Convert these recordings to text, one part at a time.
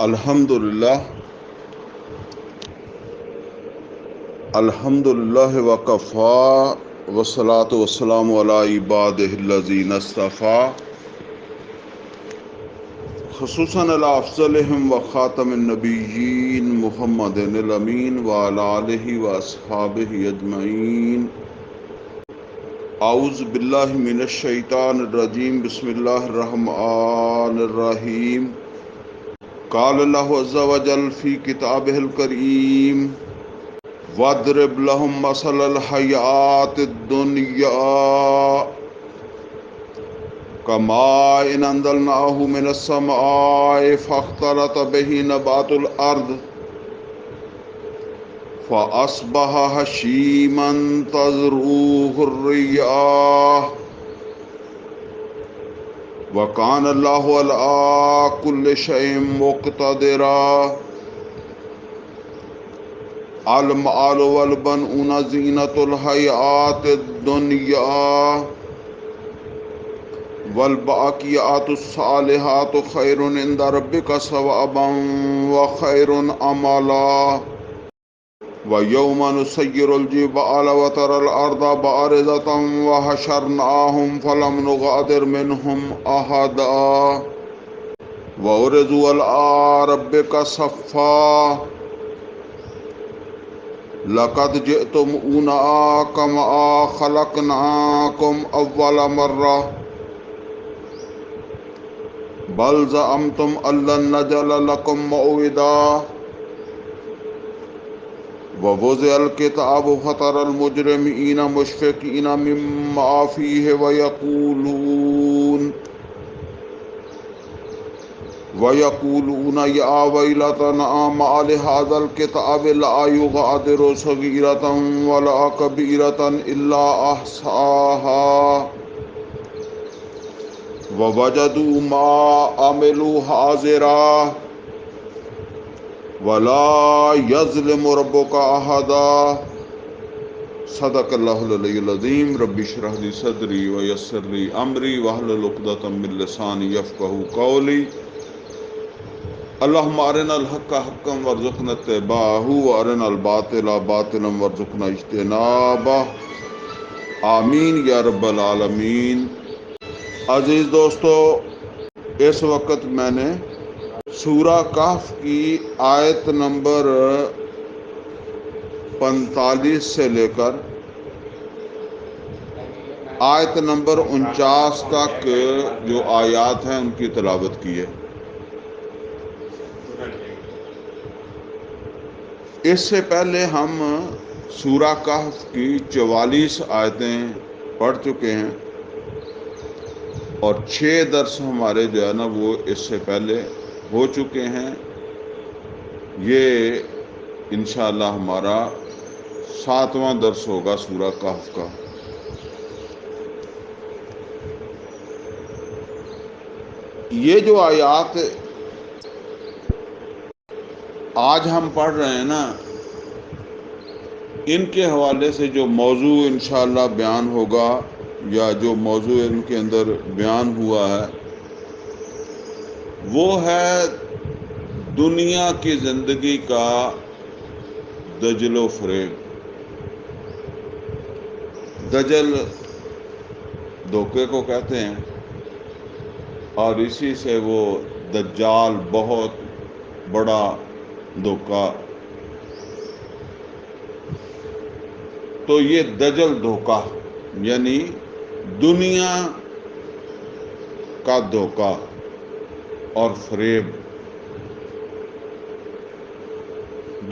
الحمدللہ وکفا والصلاة والسلام علی عبادہ الذین اصطفیٰ خصوصاً علی افضلہم وخاتم النبیین محمد الامین وعلی آلہ واصحابہ اجمعین۔ اعوذ باللہ من الشیطان الرجیم، بسم اللہ الرحمن الرحیم۔ قال اللہ عز وجل فی کتابہ الکریم وَاضْرِبْ لَهُم مَّثَلَ الْحَيَاةِ الدُّنْيَا كَمَاءٍ أَنزَلْنَاهُ مِنَ السَّمَاءِ فَاخْتَلَطَ بِهِ نَبَاتُ الْأَرْضِ فَأَصْبَحَ هَشِيمًا تَذْرُوهُ الرِّيَاحُ وَكَانَ اللَّهُ عَلَىٰ كُلِّ شَيْءٍ مُقْتَدِرًا۔ المال والبنون زینۃ الحیاۃ الدنیا والباقیات الصالحات خیر عند ربک ثوابا وخیر املا۔ ویوم نسیر الجبال وتری الارض بارزۃ وحشرناہم فلم نغادر منہم احدا وعرضوا علی ربک صفا لقد جئتمونا کما خلقناکم اول مرہ بل زعمتم ان لن نجعل لکم موعدا ووضع الکتاب فتری المجرمین مشفقین مما فیہ وَيَقُولُونَ يَا وَيْلَتَنَا مَا لِهَٰذَا الْكِتَابِ لَا يُغَادِرُ صَغِيرَةً وَلَا كَبِيرَةً إِلَّا أَحْصَاهَا وَوَجَدُوا مَا عَمِلُوا حَاضِرًا وَلَا يَظْلِمُ رَبُّكَ أَحَدًا۔ صدق اللہ العلی العظیم۔ رب اشرح لي صدری ویسر لي امری واحلل عقدۃ من لسانی یفقہوا قولی۔ اللہم ارنا الحق حقا وارزقنا اتباعہ وارنا الباطل باطلا وارزقنا اجتنابہ، آمین یا رب العالمین۔ عزیز دوستو، اس وقت میں نے سورہ کہف کی آیت نمبر 45 سے لے کر آیت نمبر 49 تک جو آیات ہیں ان کی تلاوت کی ہے۔ اس سے پہلے ہم سورہ کہف کی 44 آیتیں پڑھ چکے ہیں اور 6 درس ہمارے جو ہے نا وہ اس سے پہلے ہو چکے ہیں۔ یہ انشاءاللہ ہمارا 7واں درس ہوگا سورہ کہف کا۔ یہ جو آیات آج ہم پڑھ رہے ہیں نا، ان کے حوالے سے جو موضوع انشاءاللہ بیان ہوگا یا جو موضوع ان کے اندر بیان ہوا ہے وہ ہے دنیا کی زندگی کا دجل و فریب۔ دجل دھوکے کو کہتے ہیں اور اسی سے وہ دجال بہت بڑا دھوکا۔ تو یہ دجل دھوکا یعنی دنیا کا دھوکا اور فریب،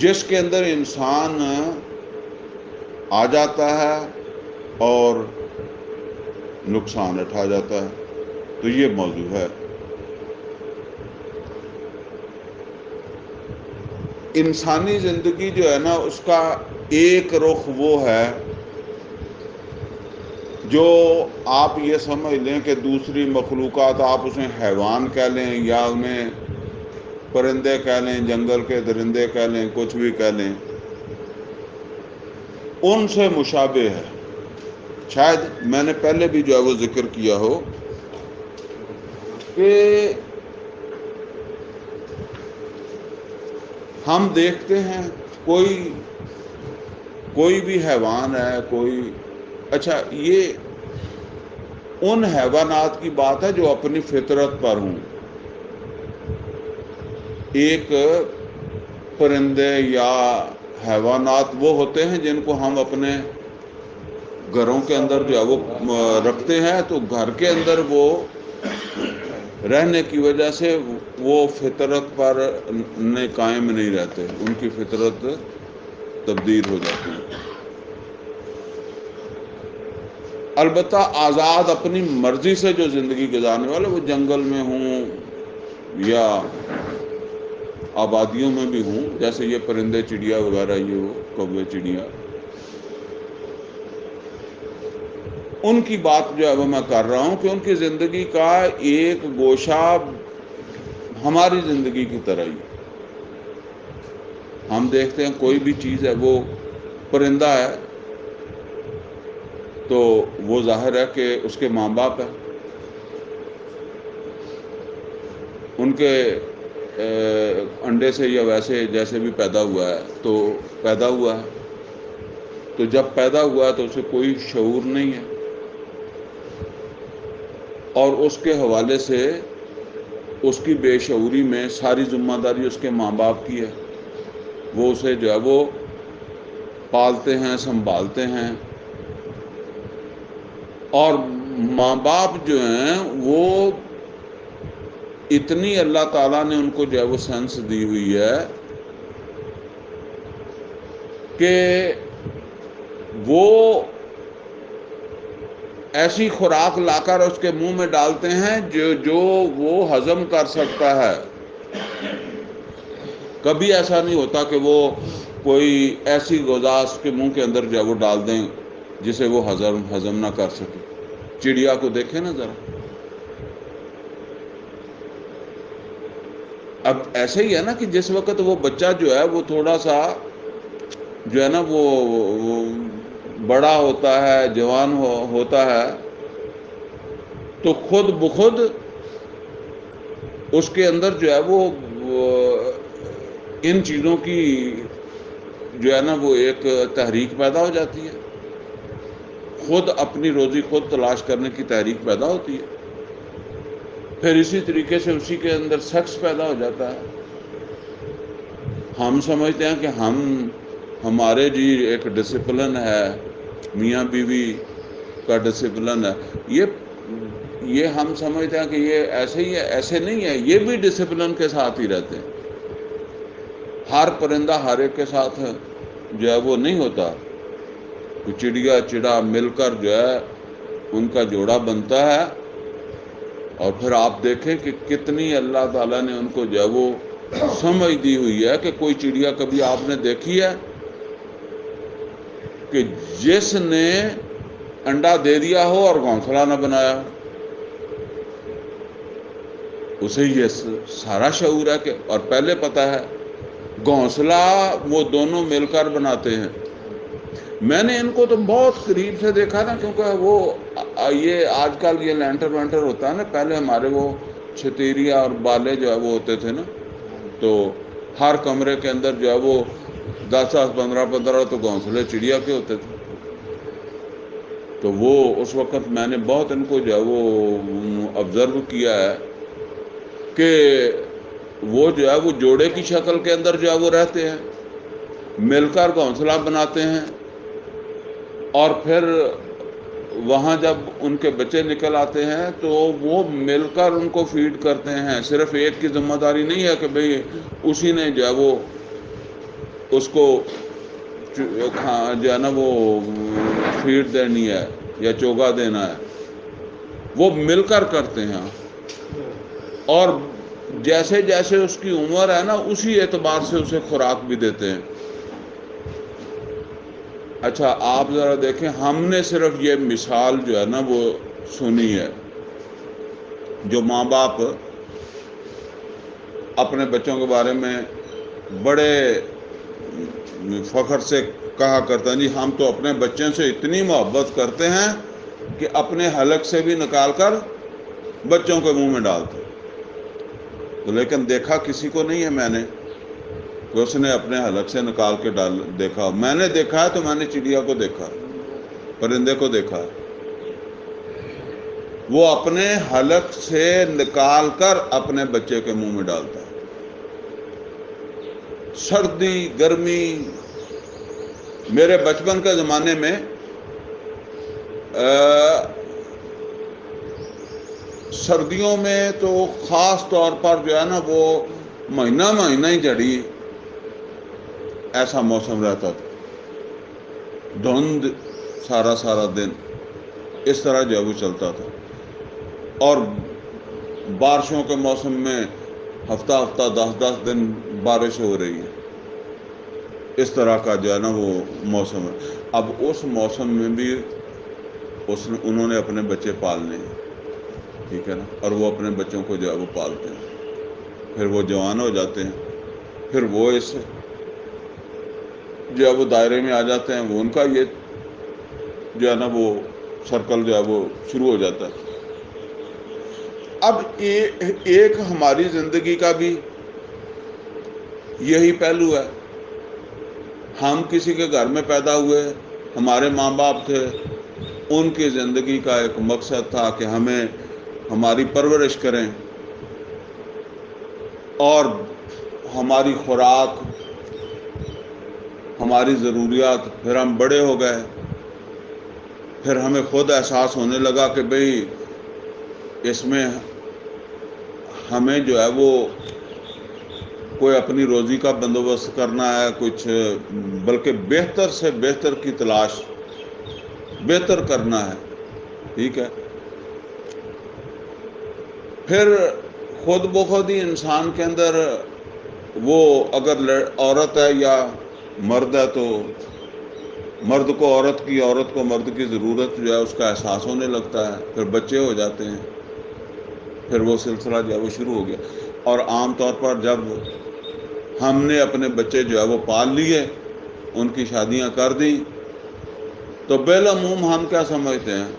جس کے اندر انسان آ جاتا ہے اور نقصان اٹھا جاتا ہے۔ تو یہ موضوع ہے۔ انسانی زندگی جو ہے نا اس کا ایک رخ وہ ہے جو آپ یہ سمجھ لیں کہ دوسری مخلوقات، آپ اسے حیوان کہہ لیں یا انہیں پرندے کہہ لیں، جنگل کے درندے کہہ لیں، کچھ بھی کہہ لیں، ان سے مشابہ ہے۔ شاید میں نے پہلے بھی جو ہے وہ ذکر کیا ہو کہ ہم دیکھتے ہیں کوئی بھی حیوان ہے، اچھا یہ ان حیوانات کی بات ہے جو اپنی فطرت پر ہوں. ایک پرندے یا حیوانات وہ ہوتے ہیں جن کو ہم اپنے گھروں کے اندر جو ہے وہ رکھتے ہیں، تو گھر کے اندر وہ رہنے کی وجہ سے وہ فطرت پر قائم نہیں رہتے، ان کی فطرت تبدیل ہو جاتی ہے. البتہ آزاد اپنی مرضی سے جو زندگی گزارنے والے، وہ جنگل میں ہوں یا آبادیوں میں بھی ہوں، جیسے یہ پرندے چڑیا وغیرہ، یہ وہ کوے چڑیا، ان کی بات جو ہے وہ میں کر رہا ہوں کہ ان کی زندگی کا ایک گوشہ ہماری زندگی کی طرح ہی. ہم دیکھتے ہیں کوئی بھی چیز ہے، وہ پرندہ ہے تو وہ ظاہر ہے کہ اس کے ماں باپ ہیں، ان کے انڈے سے یا ویسے جیسے بھی پیدا ہوا ہے تو پیدا ہوا ہے. تو جب پیدا ہوا تو اسے کوئی شعور نہیں ہے، اور اس کے حوالے سے اس کی بے شعوری میں ساری ذمہ داری اس کے ماں باپ کی ہے. وہ اسے جو ہے وہ پالتے ہیں، سنبھالتے ہیں، اور ماں باپ جو ہیں وہ اتنی اللہ تعالیٰ نے ان کو جو ہے وہ سینس دی ہوئی ہے کہ وہ ایسی خوراک لا کر اس کے منہ میں ڈالتے ہیں جو وہ ہضم کر سکتا ہے. کبھی ایسا نہیں ہوتا کہ وہ کوئی ایسی غذا اس کے منہ کے اندر جو ہے وہ ڈال دیں جسے وہ ہضم نہ کر سکے. چڑیا کو دیکھیں نا ذرا، اب ایسا ہی ہے نا کہ جس وقت وہ بچہ جو ہے وہ تھوڑا سا جو ہے نا وہ بڑا ہوتا ہے، جوان ہوتا ہے، تو خود بخود اس کے اندر جو ہے وہ ان چیزوں کی جو ہے نا وہ ایک تحریک پیدا ہو جاتی ہے. خود اپنی روزی خود تلاش کرنے کی تحریک پیدا ہوتی ہے. پھر اسی طریقے سے اسی کے اندر سیکس پیدا ہو جاتا ہے. ہم سمجھتے ہیں کہ ہمارے جی ایک ڈسپلن ہے، میاں بیوی کا ڈسپلن ہے. یہ ہم سمجھتے ہیں کہ یہ ایسے ہی ہے، ایسے نہیں ہے. یہ بھی ڈسپلن کے ساتھ ہی رہتے ہیں. ہر پرندہ ہر ایک کے ساتھ جو ہے وہ نہیں ہوتا. چڑیا چڑا مل کر جو ہے ان کا جوڑا بنتا ہے، اور پھر آپ دیکھیں کہ کتنی اللہ تعالیٰ نے ان کو جو ہے وہ سمجھ دی ہوئی ہے کہ کوئی چڑیا کبھی آپ نے دیکھی ہے کہ جس نے انڈا دے دیا ہو اور گھونسلہ نہ بنایا ہو؟ اسے یہ سارا شعور ہے کہ، اور پہلے پتہ ہے گھونسلہ وہ دونوں مل کر بناتے ہیں. میں نے ان کو تو بہت قریب سے دیکھا نا، کیونکہ وہ یہ آج کل یہ لینٹر وینٹر ہوتا ہے نا، پہلے ہمارے وہ چھتیریا اور بالے جو ہے وہ ہوتے تھے نا، تو ہر کمرے کے اندر جو ہے وہ 10 15 تو گھونسلے چڑیا کے ہوتے تھے. تو وہ اس وقت میں نے بہت ان کو جو ہے وہ آبزرو کیا ہے کہ وہ جو ہے وہ جوڑے کی شکل کے اندر جو ہے وہ رہتے ہیں، مل کر گھونسلہ بناتے ہیں، اور پھر وہاں جب ان کے بچے نکل آتے ہیں تو وہ مل کر ان کو فیڈ کرتے ہیں. صرف ایک کی ذمہ داری نہیں ہے کہ بھئی اسی نے جو ہے وہ اس کو جو ہے نا وہ فیڈ دینی ہے یا چوگا دینا ہے. وہ مل کر کرتے ہیں، اور جیسے جیسے اس کی عمر ہے نا اسی اعتبار سے اسے خوراک بھی دیتے ہیں. اچھا آپ ذرا دیکھیں، ہم نے صرف یہ مثال جو ہے نا وہ سنی ہے، جو ماں باپ اپنے بچوں کے بارے میں بڑے فخر سے کہا کرتے ہیں، جی ہم تو اپنے بچوں سے اتنی محبت کرتے ہیں کہ اپنے حلق سے بھی نکال کر بچوں کے منہ میں ڈالتے. تو لیکن دیکھا کسی کو نہیں ہے میں نے کہ اس نے اپنے حلق سے نکال کے دیکھا. میں نے دیکھا ہے تو میں نے چڑیا کو دیکھا, پرندے کو دیکھا. وہ اپنے حلق سے نکال کر اپنے بچے کے منہ میں ڈالتا ہے. سردی گرمی, میرے بچپن کے زمانے میں سردیوں میں تو خاص طور پر جو ہے نا وہ مہینہ مہینہ ہی جڑی ایسا موسم رہتا تھا, دھند سارا سارا دن اس طرح جو ہے وہ چلتا تھا. اور بارشوں کے موسم میں ہفتہ ہفتہ 10 دن بارش ہو رہی ہے. اس طرح کا جو ہے نا وہ موسم ہے. اب اس موسم میں بھی انہوں نے اپنے بچے پالنے ہیں, ٹھیک ہے نا, اور وہ اپنے بچوں کو جو ہے وہ پالتے ہیں. پھر وہ جوان ہو جاتے ہیں, پھر وہ اس جو ہے وہ دائرے میں آ جاتے ہیں. وہ ان کا یہ جو ہے نا وہ سرکل جو ہے وہ شروع ہو جاتا ہے. اب ایک ہماری زندگی کا بھی یہی پہلو ہے. ہم کسی کے گھر میں پیدا ہوئے, ہمارے ماں باپ تھے, ان کی زندگی کا ایک مقصد تھا کہ ہمیں ہماری پرورش کریں اور ہماری خوراک, ہماری ضروریات. پھر ہم بڑے ہو گئے, پھر ہمیں خود احساس ہونے لگا کہ بھئی اس میں ہمیں جو ہے وہ کوئی اپنی روزی کا بندوبست کرنا ہے, کچھ بلکہ بہتر سے بہتر کی تلاش, بہتر کرنا ہے, ٹھیک ہے. پھر خود بخود ہی انسان کے اندر وہ اگر عورت ہے یا مرد ہے تو مرد کو عورت کی, عورت کو مرد کی ضرورت جو ہے اس کا احساس ہونے لگتا ہے. پھر بچے ہو جاتے ہیں, پھر وہ سلسلہ جو ہے وہ شروع ہو گیا. اور عام طور پر جب ہم نے اپنے بچے جو ہے وہ پال لیے, ان کی شادیاں کر دیں, تو بالعموم ہم کیا سمجھتے ہیں؟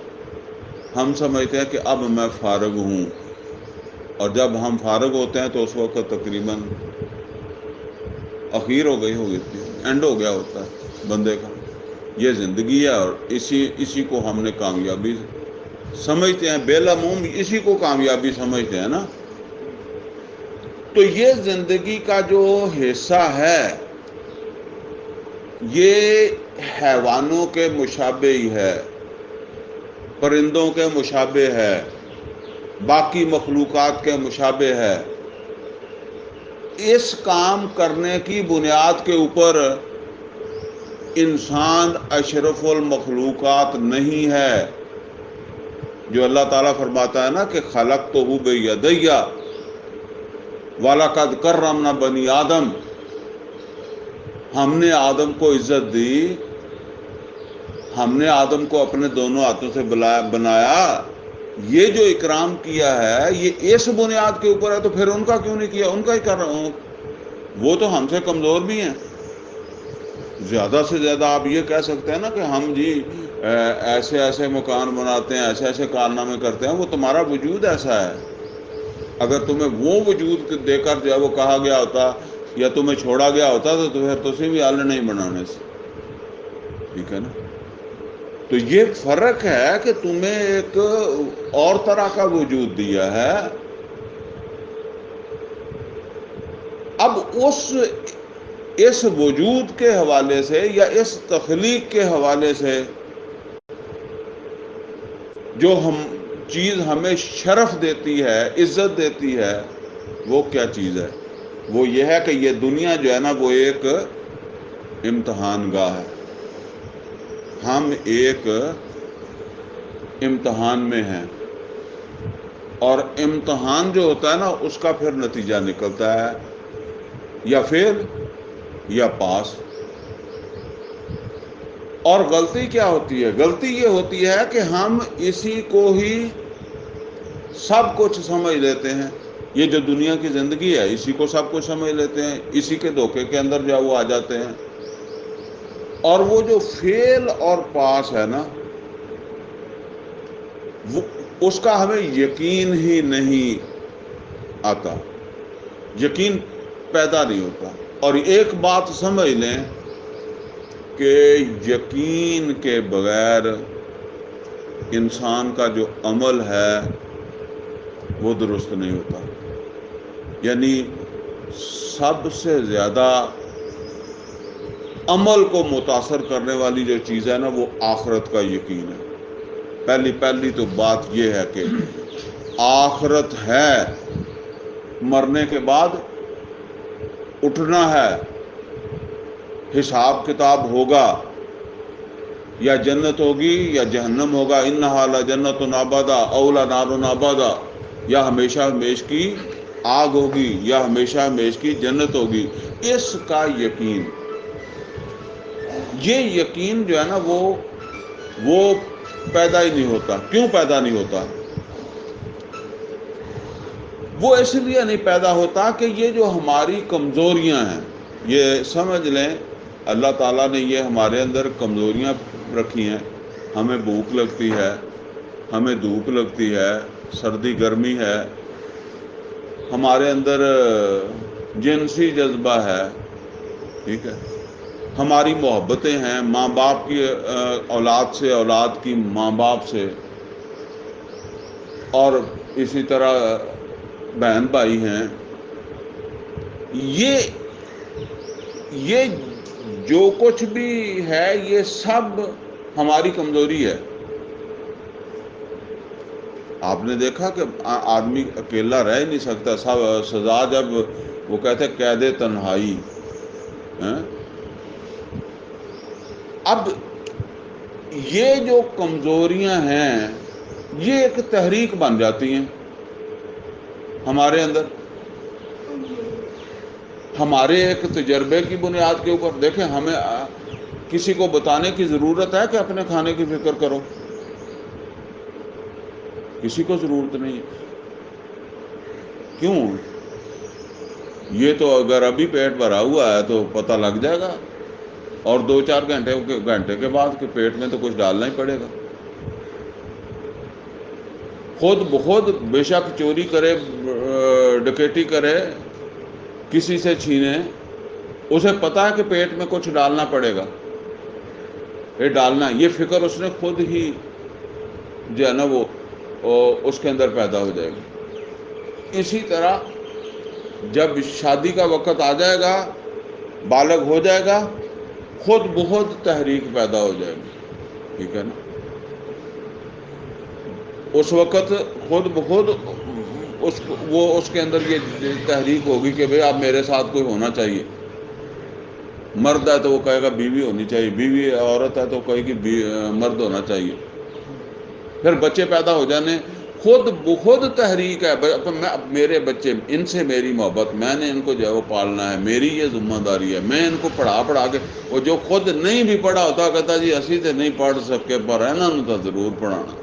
ہم سمجھتے ہیں کہ اب میں فارغ ہوں. اور جب ہم فارغ ہوتے ہیں تو اس وقت تقریباً اخیر ہو گئی ہوگی, اینڈ ہو گیا ہوتا ہے بندے کا. یہ زندگی ہے اور اسی کو ہم نے کامیابی سمجھتے ہیں, بالعموم اسی کو کامیابی سمجھتے ہیں نا. تو یہ زندگی کا جو حصہ ہے یہ حیوانوں کے مشابہ ہی ہے, پرندوں کے مشابہ ہے, باقی مخلوقات کے مشابہ ہے. اس کام کرنے کی بنیاد کے اوپر انسان اشرف المخلوقات نہیں ہے. جو اللہ تعالیٰ فرماتا ہے نا کہ خلقتہ بیدی وَلَقَدْ كَرَّمْنَا بَنِي آدم, ہم نے آدم کو عزت دی, ہم نے آدم کو اپنے دونوں ہاتھوں سے بنایا. یہ جو اکرام کیا ہے یہ اس بنیاد کے اوپر ہے, تو پھر ان کا کیوں نہیں کیا؟ ان کا ہی کر رہا ہوں. وہ تو ہم سے کمزور بھی ہیں. زیادہ سے زیادہ آپ یہ کہہ سکتے ہیں نا کہ ہم جی ایسے ایسے مکان بناتے ہیں, ایسے ایسے کارنامے کرتے ہیں. وہ تمہارا وجود ایسا ہے. اگر تمہیں وہ وجود دے کر جو ہے وہ کہا گیا ہوتا یا تمہیں چھوڑا گیا ہوتا تو پھر تسی بھی حل نہیں بنانے سے, ٹھیک ہے نا. تو یہ فرق ہے کہ تمہیں ایک اور طرح کا وجود دیا ہے. اب اس وجود کے حوالے سے یا اس تخلیق کے حوالے سے جو چیز ہمیں شرف دیتی ہے, عزت دیتی ہے, وہ کیا چیز ہے؟ وہ یہ ہے کہ یہ دنیا جو ہے نا وہ ایک امتحان گاہ ہے. ہم ایک امتحان میں ہیں, اور امتحان جو ہوتا ہے نا اس کا پھر نتیجہ نکلتا ہے یا فیل یا پاس. اور غلطی کیا ہوتی ہے؟ غلطی یہ ہوتی ہے کہ ہم اسی کو ہی سب کچھ سمجھ لیتے ہیں. یہ جو دنیا کی زندگی ہے اسی کو سب کچھ سمجھ لیتے ہیں, اسی کے دھوکے کے اندر جو وہ آ جاتے ہیں. اور وہ جو فیل اور پاس ہے نا اس کا ہمیں یقین ہی نہیں آتا, یقین پیدا نہیں ہوتا. اور ایک بات سمجھ لیں کہ یقین کے بغیر انسان کا جو عمل ہے وہ درست نہیں ہوتا. یعنی سب سے زیادہ عمل کو متاثر کرنے والی جو چیز ہے نا وہ آخرت کا یقین ہے. پہلی تو بات یہ ہے کہ آخرت ہے, مرنے کے بعد اٹھنا ہے, حساب کتاب ہوگا, یا جنت ہوگی یا جہنم ہوگا. انہا لجنت ابدا او لنار ابدا, یا ہمیشہ ہمیش کی آگ ہوگی یا ہمیشہ ہمیش کی جنت ہوگی. اس کا یقین, یہ یقین جو ہے نا وہ پیدا ہی نہیں ہوتا. کیوں پیدا نہیں ہوتا؟ وہ اس لیے نہیں پیدا ہوتا کہ یہ جو ہماری کمزوریاں ہیں, یہ سمجھ لیں اللہ تعالیٰ نے یہ ہمارے اندر کمزوریاں رکھی ہیں. ہمیں بھوک لگتی ہے, ہمیں دھوپ لگتی ہے, سردی گرمی ہے, ہمارے اندر جنسی جذبہ ہے, ٹھیک ہے, ہماری محبتیں ہیں ماں باپ کی اولاد سے, اولاد کی ماں باپ سے, اور اسی طرح بہن بھائی ہیں. یہ جو کچھ بھی ہے یہ سب ہماری کمزوری ہے. آپ نے دیکھا کہ آدمی اکیلا رہ ہی نہیں سکتا. سب سزا جب وہ کہتے قید تنہائی. اب یہ جو کمزوریاں ہیں یہ ایک تحریک بن جاتی ہیں ہمارے اندر, ہمارے ایک تجربے کی بنیاد کے اوپر. دیکھیں, ہمیں کسی کو بتانے کی ضرورت ہے کہ اپنے کھانے کی فکر کرو؟ کسی کو ضرورت نہیں. کیوں؟ یہ تو اگر ابھی پیٹ بھرا ہوا ہے تو پتہ لگ جائے گا, اور 2-4 گھنٹے کے بعد کہ پیٹ میں تو کچھ ڈالنا ہی پڑے گا. خود بخود بے شک چوری کرے, ڈکیٹی کرے, کسی سے چھینے, اسے پتا ہے کہ پیٹ میں کچھ ڈالنا پڑے گا, یہ ڈالنا, یہ فکر اس نے خود ہی جو ہے نا وہ اس کے اندر پیدا ہو جائے گی. اسی طرح جب شادی کا وقت آ جائے گا, بالغ ہو جائے گا, خود بخود تحریک پیدا ہو جائے گی. ٹھیک ہے نا, اس وقت خود بخود اس کے اندر یہ تحریک ہوگی کہ بھئی اب میرے ساتھ کوئی ہونا چاہیے. مرد ہے تو وہ کہے گا بیوی ہونی چاہیے, بیوی عورت ہے تو کہے گی مرد ہونا چاہیے. پھر بچے پیدا ہو جانے, خود بخود تحریک ہے, میرے بچے, ان سے میری محبت, میں نے ان کو جو ہے وہ پالنا ہے, میری یہ ذمہ داری ہے, میں ان کو پڑھا کے. وہ جو خود نہیں بھی پڑھا ہوتا کہتا جی اسی تو نہیں پڑھ سکے پر انہوں نے تو ضرور پڑھانا.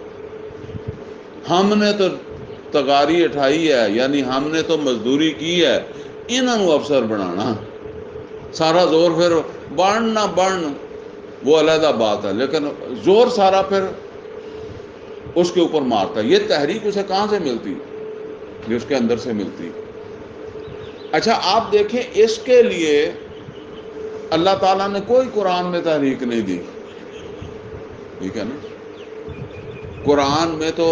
ہم نے تو تغاری اٹھائی ہے, یعنی ہم نے تو مزدوری کی ہے, انہوں نے افسر بنانا. سارا زور پھر بڑھ نہ بڑھ وہ علیحدہ بات ہے, لیکن زور سارا پھر اس کے اوپر مارتا ہے. یہ تحریک اسے کہاں سے ملتی؟ یہ اس کے اندر سے ملتی. اچھا آپ دیکھیں, اس کے لیے اللہ تعالیٰ نے کوئی قرآن میں تحریک نہیں دی. ٹھیک ہے نا, قرآن میں تو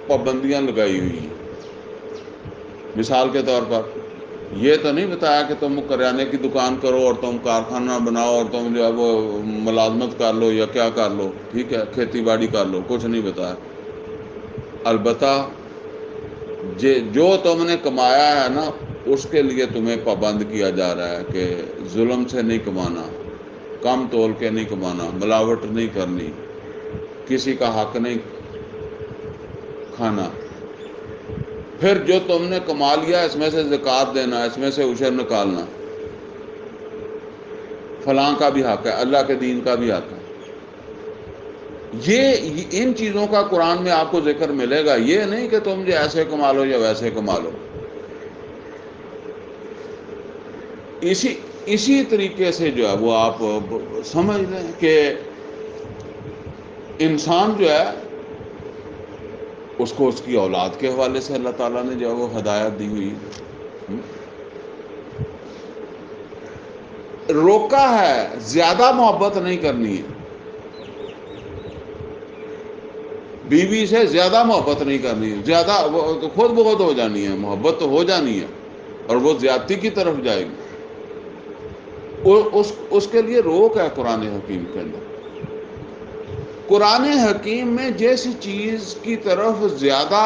پابندیاں لگائی ہوئی ہیں. مثال کے طور پر یہ تو نہیں بتایا کہ تم کریانے کی دکان کرو اور تم کارخانہ بناؤ اور تم جو ہے وہ ملازمت کر لو یا کیا کر لو, ٹھیک ہے, کھیتی باڑی کر لو, کچھ نہیں بتایا. البتہ جو تم نے کمایا ہے نا اس کے لیے تمہیں پابند کیا جا رہا ہے کہ ظلم سے نہیں کمانا, کم تول کے نہیں کمانا, ملاوٹ نہیں کرنی, کسی کا حق نہیں کھانا. پھر جو تم نے کما لیا اس میں سے زکوٰۃ دینا, اس میں سے عشر نکالنا. فلاں کا بھی حق ہے, اللہ کے دین کا بھی حق ہے. یہ ان چیزوں کا قرآن میں آپ کو ذکر ملے گا. یہ نہیں کہ تم جو ایسے کما لو یا ویسے کما لو. اسی طریقے سے جو ہے وہ آپ سمجھ لیں کہ انسان جو ہے اس کو اس کی اولاد کے حوالے سے اللہ تعالیٰ نے جو ہے وہ ہدایت دی ہوئی. روکا ہے زیادہ محبت نہیں کرنی ہے، بیوی سے زیادہ محبت نہیں کرنی ہے، زیادہ خود بخود ہو جانی ہے، محبت تو ہو جانی ہے اور وہ زیادتی کی طرف جائے گی، اس کے لیے روک ہے قرآن حکیم کے اندر۔ قرآن حکیم میں جیسی چیز کی طرف زیادہ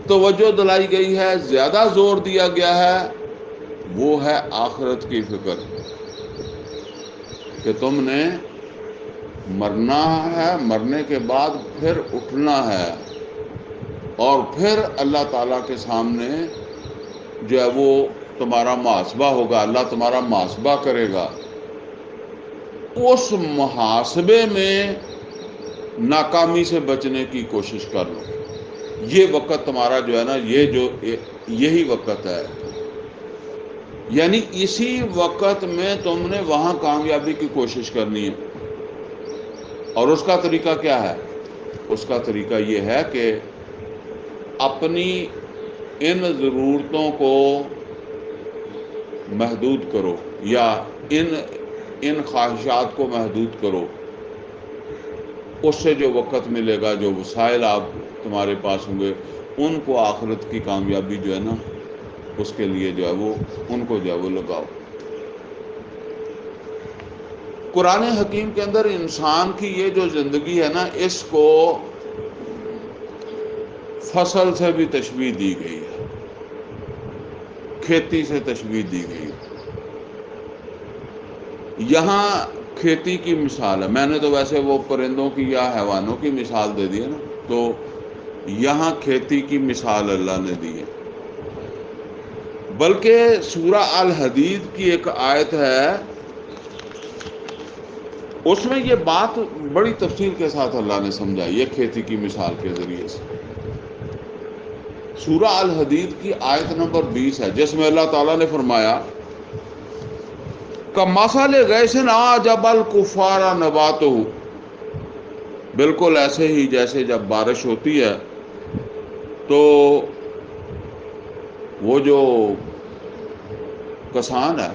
توجہ دلائی گئی ہے، زیادہ زور دیا گیا ہے، وہ ہے آخرت کی فکر، کہ تم نے مرنا ہے، مرنے کے بعد پھر اٹھنا ہے اور پھر اللہ تعالیٰ کے سامنے جو ہے وہ تمہارا محاسبہ ہوگا، اللہ تمہارا محاسبہ کرے گا۔ اس محاسبے میں ناکامی سے بچنے کی کوشش کر لو۔ یہ وقت تمہارا جو ہے نا، یہی وقت ہے، یعنی اسی وقت میں تم نے وہاں کامیابی کی کوشش کرنی ہے۔ اور اس کا طریقہ کیا ہے؟ اس کا طریقہ یہ ہے کہ اپنی ان ضرورتوں کو محدود کرو، یا ان خواہشات کو محدود کرو۔ اس سے جو وقت ملے گا، جو وسائل آپ تمہارے پاس ہوں گے، ان کو آخرت کی کامیابی جو ہے نا، اس کے لیے جو ہے وہ ان کو جو ہے وہ لگاؤ۔ قرآن حکیم کے اندر انسان کی یہ جو زندگی ہے نا، اس کو فصل سے بھی تشبیہ دی گئی ہے، کھیتی سے تشبیہ دی گئی ہے۔ یہاں کھیتی کی مثال ہے، میں نے تو ویسے وہ پرندوں کی یا حیوانوں کی مثال دے دی ہے نا، تو یہاں کھیتی کی مثال اللہ نے دی ہے۔ بلکہ سورہ الحدید کی ایک آیت ہے، اس میں یہ بات بڑی تفصیل کے ساتھ اللہ نے سمجھائی ہے کھیتی کی مثال کے ذریعے سے۔ سورہ الحدید کی آیت نمبر 20 ہے، جس میں اللہ تعالیٰ نے فرمایا کمثل غیث اعجب الکفار نباتہ، بالکل ایسے ہی جیسے جب بارش ہوتی ہے تو وہ جو کسان ہے،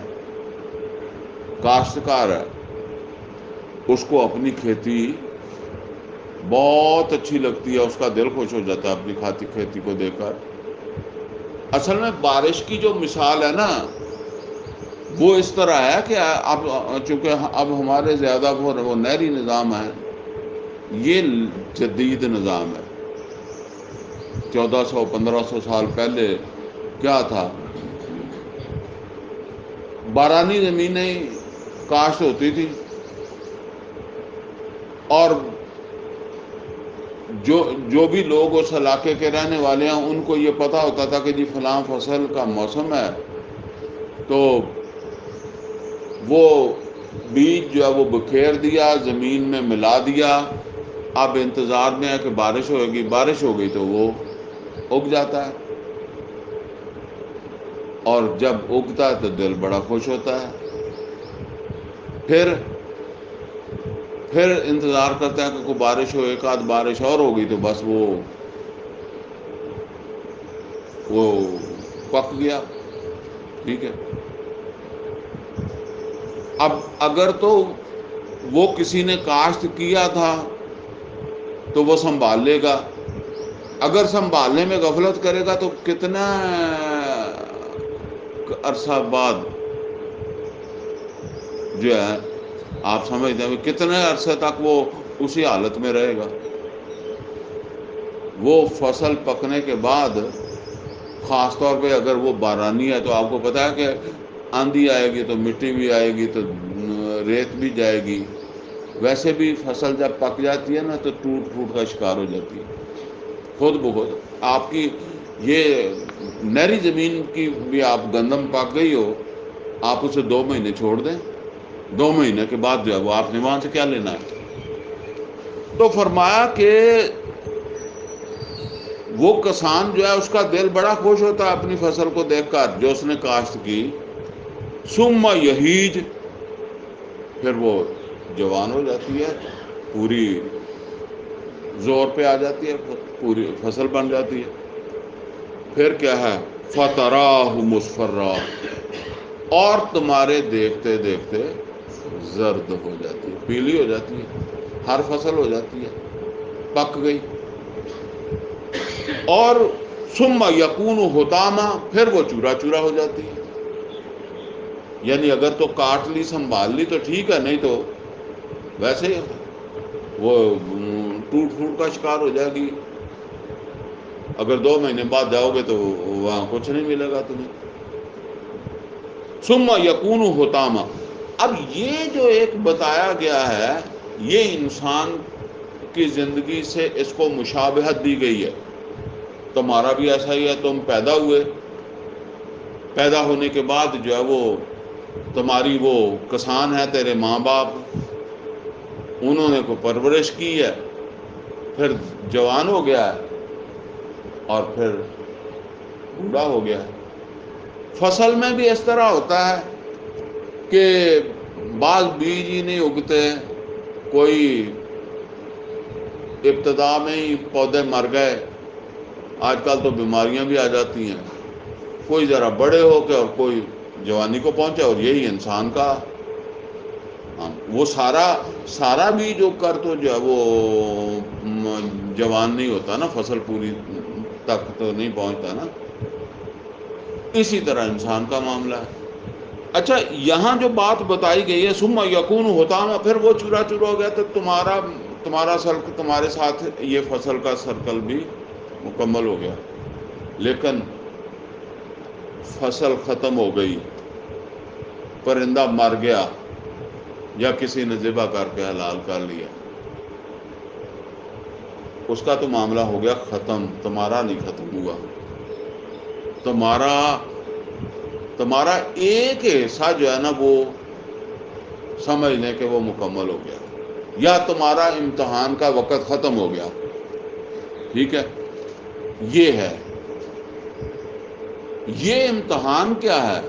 کاشتکار ہے، اس کو اپنی کھیتی بہت اچھی لگتی ہے، اس کا دل خوش ہو جاتا ہے اپنی کھیتی کو دیکھ کر۔ اصل میں بارش کی جو مثال ہے نا، وہ اس طرح ہے کہ اب چونکہ اب ہمارے زیادہ وہ نہری نظام ہے، یہ جدید نظام ہے۔ 1400-1500 سال پہلے کیا تھا؟ بارانی زمینیں کاشت ہوتی تھی، اور جو بھی لوگ اس علاقے کے رہنے والے ہیں، ان کو یہ پتہ ہوتا تھا کہ جی فلاں فصل کا موسم ہے، تو وہ بیج جو ہے وہ بکھیر دیا، زمین میں ملا دیا، اب انتظار میں ہے کہ بارش ہوئے گی، بارش ہو گئی تو وہ اگ جاتا ہے، اور جب اگتا ہے تو دل بڑا خوش ہوتا ہے۔ پھر انتظار کرتا ہے کہ کوئی بارش ہو، ایک آدھ بارش اور ہوگی تو بس وہ پک گیا، ٹھیک ہے۔ اب اگر تو وہ کسی نے کاشت کیا تھا تو وہ سنبھال لے گا، اگر سنبھالنے میں غفلت کرے گا تو کتنا عرصہ بعد جو ہے آپ سمجھتے ہیں کتنے عرصے تک وہ اسی حالت میں رہے گا۔ وہ فصل پکنے کے بعد، خاص طور پہ اگر وہ بارانی ہے، تو آپ کو پتہ ہے کہ آندھی آئے گی تو مٹی بھی آئے گی، تو ریت بھی جائے گی۔ ویسے بھی فصل جب پک جاتی ہے نا تو ٹوٹ پھوٹ کا شکار ہو جاتی ہے خود بخود۔ آپ کی یہ نہری زمین کی بھی آپ گندم پک گئی ہو، آپ اسے 2 مہینے چھوڑ دیں، 2 مہینے کے بعد جو ہے وہ آپ نے وہاں سے کیا لینا ہے۔ تو فرمایا کہ وہ کسان جو ہے اس کا دل بڑا خوش ہوتا ہے اپنی فصل کو دیکھ کر جو اس نے کاشت کی، ثم یہیج، پھر وہ جوان ہو جاتی ہے، پوری زور پہ آ جاتی ہے، پوری فصل بن جاتی ہے۔ پھر کیا ہے؟ فَتَرَاهُ مُصْفَرًّا، اور تمہارے دیکھتے دیکھتے زرد ہو جاتی ہے، پیلی ہو جاتی ہے، ہر فصل ہو جاتی ہے، پک گئی. اور ثم یکون حطاما، پھر وہ چورا چورا ہو جاتی ہے. یعنی اگر تو کاٹ لی سنبھال لی تو ٹھیک ہے، نہیں تو ویسے ہی وہ ٹوٹ پھوٹ کا شکار ہو جائے گی. اگر 2 مہینے بعد جاؤ گے تو وہاں کچھ نہیں ملے گا تمہیں. ثم یکون حطاما. اب یہ جو ایک بتایا گیا ہے، یہ انسان کی زندگی سے اس کو مشابہت دی گئی ہے. تمہارا بھی ایسا ہی ہے، تم پیدا ہوئے، پیدا ہونے کے بعد جو ہے وہ تمہاری وہ کسان ہے تیرے ماں باپ، انہوں نے کو پرورش کی ہے، پھر جوان ہو گیا ہے اور پھر بوڑھا ہو گیا ہے. فصل میں بھی اس طرح ہوتا ہے کہ بعض بیج ہی نہیں اگتے، کوئی ابتدا میں ہی پودے مر گئے. آج کل تو بیماریاں بھی آ جاتی ہیں، کوئی ذرا بڑے ہو کے اور کوئی جوانی کو پہنچے. اور یہی انسان کا وہ سارا بھی جو کر تو جو ہے وہ جوان نہیں ہوتا نا، فصل پوری تک تو نہیں پہنچتا نا. اسی طرح انسان کا معاملہ ہے. اچھا، یہاں جو بات بتائی گئی ہے ثم یکون حطاما، پھر وہ چورا چورا ہو گیا، تو تمہارا سرکل، تمہارے ساتھ یہ فصل کا سرکل بھی مکمل ہو گیا. لیکن فصل ختم ہو گئی، پرندہ مر گیا یا کسی نے ذبح کر کے حلال کر لیا، اس کا تو معاملہ ہو گیا ختم. تمہارا نہیں ختم ہوا. تمہارا ایک حصہ جو ہے نا وہ سمجھ لیں کہ وہ مکمل ہو گیا، یا تمہارا امتحان کا وقت ختم ہو گیا. ٹھیک ہے، یہ ہے. یہ امتحان کیا ہے؟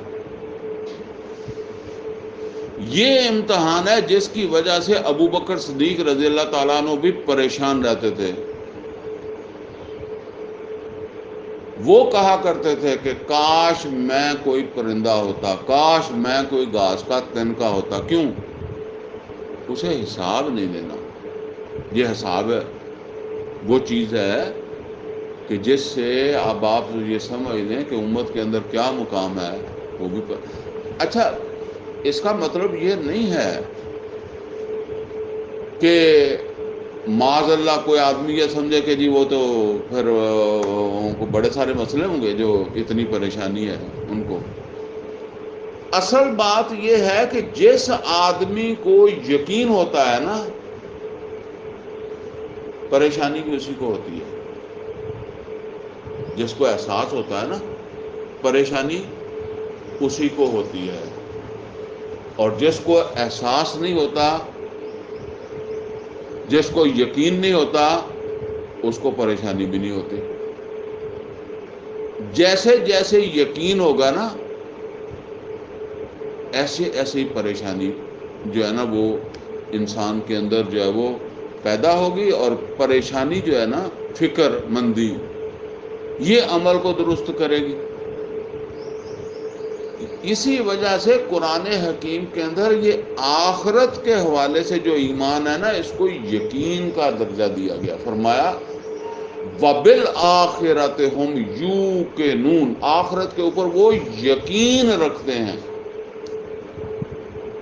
یہ امتحان ہے جس کی وجہ سے ابو بکر صدیق رضی اللہ تعالیٰ عنہ بھی پریشان رہتے تھے. وہ کہا کرتے تھے کہ کاش میں کوئی پرندہ ہوتا، کاش میں کوئی گھاس کا تنکا ہوتا. کیوں؟ اسے حساب نہیں دینا. یہ حساب ہے، وہ چیز ہے کہ جس سے اب آپ یہ سمجھ لیں کہ امت کے اندر کیا مقام ہے. وہ بھی اچھا، اس کا مطلب یہ نہیں ہے کہ معاذ اللہ کوئی آدمی یہ سمجھے کہ جی وہ تو پھر ان کو بڑے سارے مسئلے ہوں گے جو اتنی پریشانی ہے ان کو. اصل بات یہ ہے کہ جس آدمی کو یقین ہوتا ہے نا، پریشانی بھی اسی کو ہوتی ہے. جس کو احساس ہوتا ہے نا، پریشانی اسی کو ہوتی ہے. اور جس کو احساس نہیں ہوتا، جس کو یقین نہیں ہوتا، اس کو پریشانی بھی نہیں ہوتی. جیسے جیسے یقین ہوگا نا، ایسے ایسی پریشانی جو ہے نا وہ انسان کے اندر جو ہے وہ پیدا ہوگی. اور پریشانی جو ہے نا، فکر مندی، یہ عمل کو درست کرے گی. اسی وجہ سے قرآن حکیم کے اندر یہ آخرت کے حوالے سے جو ایمان ہے نا، اس کو یقین کا درجہ دیا گیا. فرمایا وَبِالْآخِرَةِ هُمْ يُوقِنُونَ، آخرت کے اوپر وہ یقین رکھتے ہیں.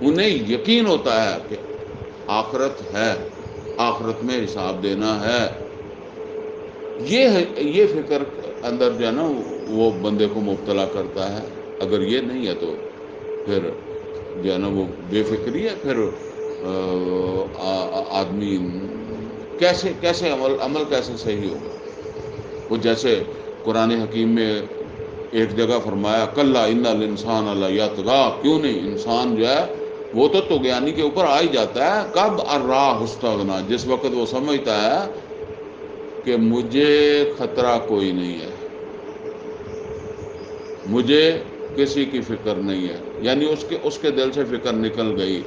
انہیں یقین ہوتا ہے کہ آخرت ہے، آخرت میں حساب دینا ہے. یہ فکر اندر جو ہے نا وہ بندے کو مبتلا کرتا ہے. اگر یہ نہیں ہے تو پھر جو ہے نا وہ بے فکری ہے. پھر آدمی کیسے عمل کیسے صحیح ہوگا؟ وہ جیسے قرآن حکیم میں ایک جگہ فرمایا کلا ان الانسان لیطغی، کیوں نہیں، انسان جو ہے وہ تو طغیانی کے اوپر آ ہی جاتا ہے. کب ارآہ استغنیٰ، جس وقت وہ سمجھتا ہے کہ مجھے خطرہ کوئی نہیں ہے، مجھے کسی کی فکر نہیں ہے. یعنی اس کے دل سے فکر نکل گئی.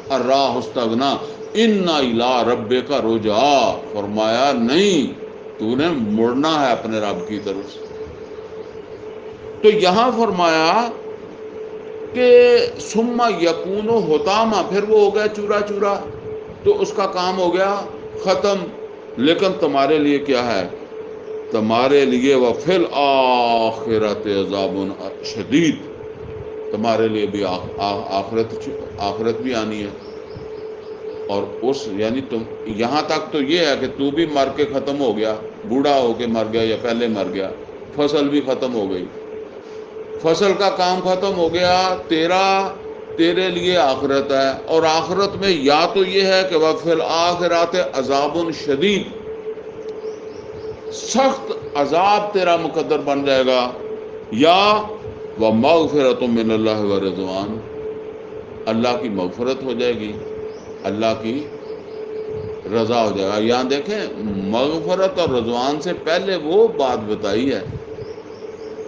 ارآہ استغنیٰ ان الی ربک رجعا، فرمایا نہیں، تو نے مڑنا ہے اپنے رب کی طرف سے. تو یہاں فرمایا کہ ثم یکون حطاما، پھر وہ ہو گیا چورا چورا، تو اس کا کام ہو گیا ختم. لیکن تمہارے لیے کیا ہے؟ تمہارے لیے وفی الآخرۃ عذاب شدید، تمہارے لیے بھی آخرت بھی آنی ہے. اور اس یعنی تم یہاں تک تو یہ ہے کہ تو بھی مر کے ختم ہو گیا، بوڑھا ہو کے مر گیا یا پہلے مر گیا، فصل بھی ختم ہو گئی، فصل کا کام ختم ہو گیا، تیرے لیے آخرت ہے. اور آخرت میں یا تو یہ ہے کہ وفی الآخرۃ عذاب شدید، سخت عذاب تیرا مقدر بن جائے گا، یا ومغفرۃ من اللہ ورضوان، اللہ کی مغفرت ہو جائے گی، اللہ کی رضا ہو جائے گا. یہاں دیکھیں مغفرت اور رضوان سے پہلے وہ بات بتائی ہے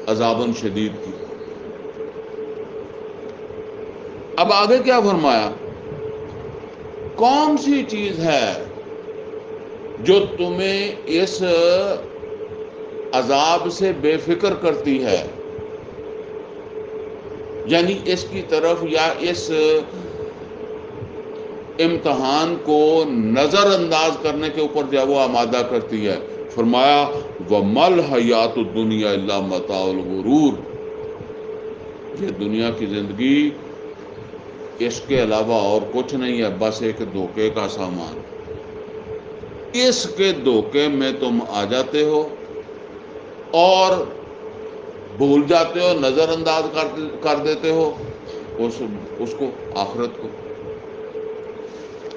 عذاب شدید کی. اب آگے کیا فرمایا؟ کون سی چیز ہے جو تمہیں اس عذاب سے بے فکر کرتی ہے، یعنی اس کی طرف یا اس امتحان کو نظر انداز کرنے کے اوپر جو وہ آمادہ کرتی ہے؟ فرمایا وَمَا الْحَيَاةُ الدُّنْيَا إِلَّا مَتَاعُ الْغُرُورِ، یہ دنیا کی زندگی اس کے علاوہ اور کچھ نہیں ہے، بس ایک دھوکے کا سامان. اس کے دھوکے میں تم آ جاتے ہو اور بھول جاتے ہو، نظر انداز کر دیتے ہو اس کو، آخرت کو.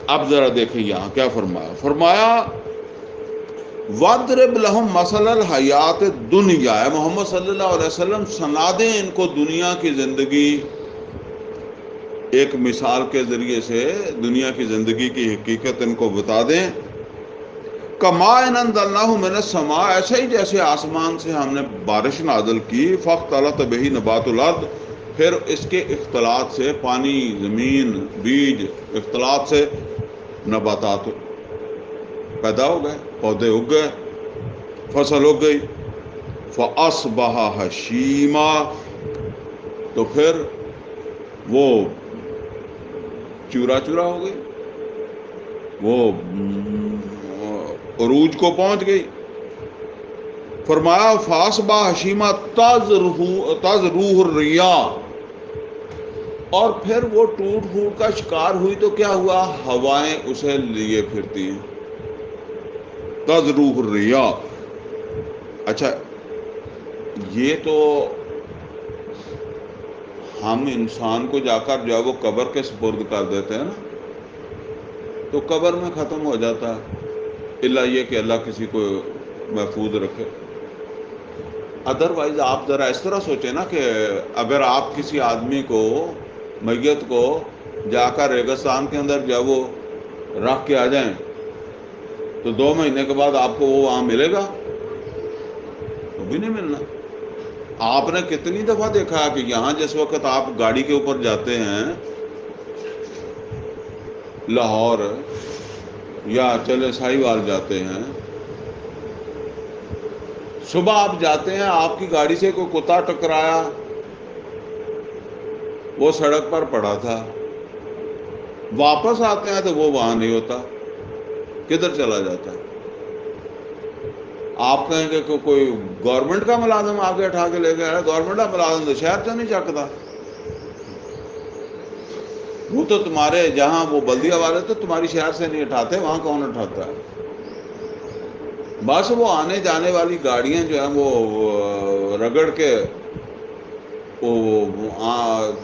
اب ذرا دیکھیں یہاں کیا فرمایا. فرمایا وَاضْرِبْ لَهُمْ مَثَلَ الْحَيَاةِ الدُّنْيَا، اے محمد صلی اللہ علیہ وسلم سنا دیں ان کو دنیا کی زندگی، ایک مثال کے ذریعے سے دنیا کی زندگی کی حقیقت ان کو بتا دیں. کَمَاءٍ أَنزَلْنَاهُ مِنَ السَّمَاءِ، ایسے ہی جیسے آسمان سے ہم نے بارش نازل کی، فاختلط بِهِ نبات الارض، پھر اس کے اختلاط سے پانی، زمین، بیج، اختلاط سے نباتات پیدا ہو گئے، پودے اگ گئے، فصل اگ گئی. فَأَصْبَحَ هَشِيمًا، تو پھر وہ چورا چورا ہو گئی، وہ عروج کو پہنچ گئی. فرمایا فَأَصْبَحَ هَشِيمًا تَذْرُوهُ الرِّيَاحُ، اور پھر وہ ٹوٹ پھوٹ کا شکار ہوئی تو کیا ہوا؟ ہوائیں اسے لیے پھرتی ہیں. تَذْرُوهُ الرِّيَاحُ. اچھا یہ تو ہم انسان کو جا کر جو ہے وہ قبر کے سپرد کر دیتے ہیں نا، تو قبر میں ختم ہو جاتا ہے، الا یہ کہ اللہ کسی کو محفوظ رکھے. ادروائز آپ ذرا اس طرح سوچیں نا کہ اگر آپ کسی آدمی کو، میت کو جا کر ریگستان کے اندر جو ہے وہ رکھ کے آ جائیں تو 2 مہینے کے بعد آپ کو وہ وہاں ملے گا؟ وہ بھی نہیں ملنا. آپ نے کتنی دفعہ دیکھا کہ یہاں جس وقت آپ گاڑی کے اوپر جاتے ہیں لاہور یا چلے ساہیوال جاتے ہیں، صبح آپ جاتے ہیں، آپ کی گاڑی سے کوئی کتا ٹکرایا، وہ سڑک پر پڑا تھا، واپس آتے ہیں تو وہ وہاں نہیں ہوتا، کدھر چلا جاتا ہے؟ آپ کہیں کہ کوئی گورنمنٹ کا ملازم آگے اٹھا کے لے گیا ہے، گورنمنٹ کا ملازم تو شہر سے نہیں چکتا، وہ تو تمہارے جہاں وہ بلدیہ والے تو تمہاری شہر سے نہیں اٹھاتے، وہاں کون اٹھاتا ہے؟ بس وہ آنے جانے والی گاڑیاں جو ہیں وہ رگڑ کے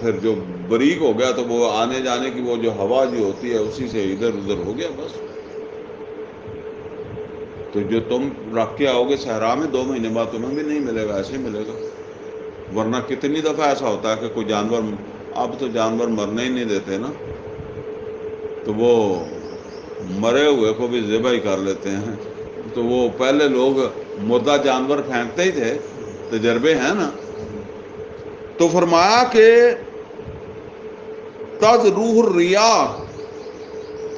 پھر جو بریک ہو گیا تو وہ آنے جانے کی وہ جو ہوا جو ہوتی ہے اسی سے ادھر ادھر ہو گیا بس. تو جو تم رکھ کے آؤ گے صحرا میں 2 مہینے بعد تمہیں بھی نہیں ملے گا، ایسے ہی ملے گا. ورنہ کتنی دفعہ ایسا ہوتا ہے کہ کوئی جانور، اب تو جانور مرنے ہی نہیں دیتے نا، تو وہ مرے ہوئے کو بھی ذبح ہی کر لیتے ہیں. تو وہ پہلے لوگ مردہ جانور پھینکتے ہی تھے، تجربے ہیں نا. تو فرمایا کہ تذروہ الریاح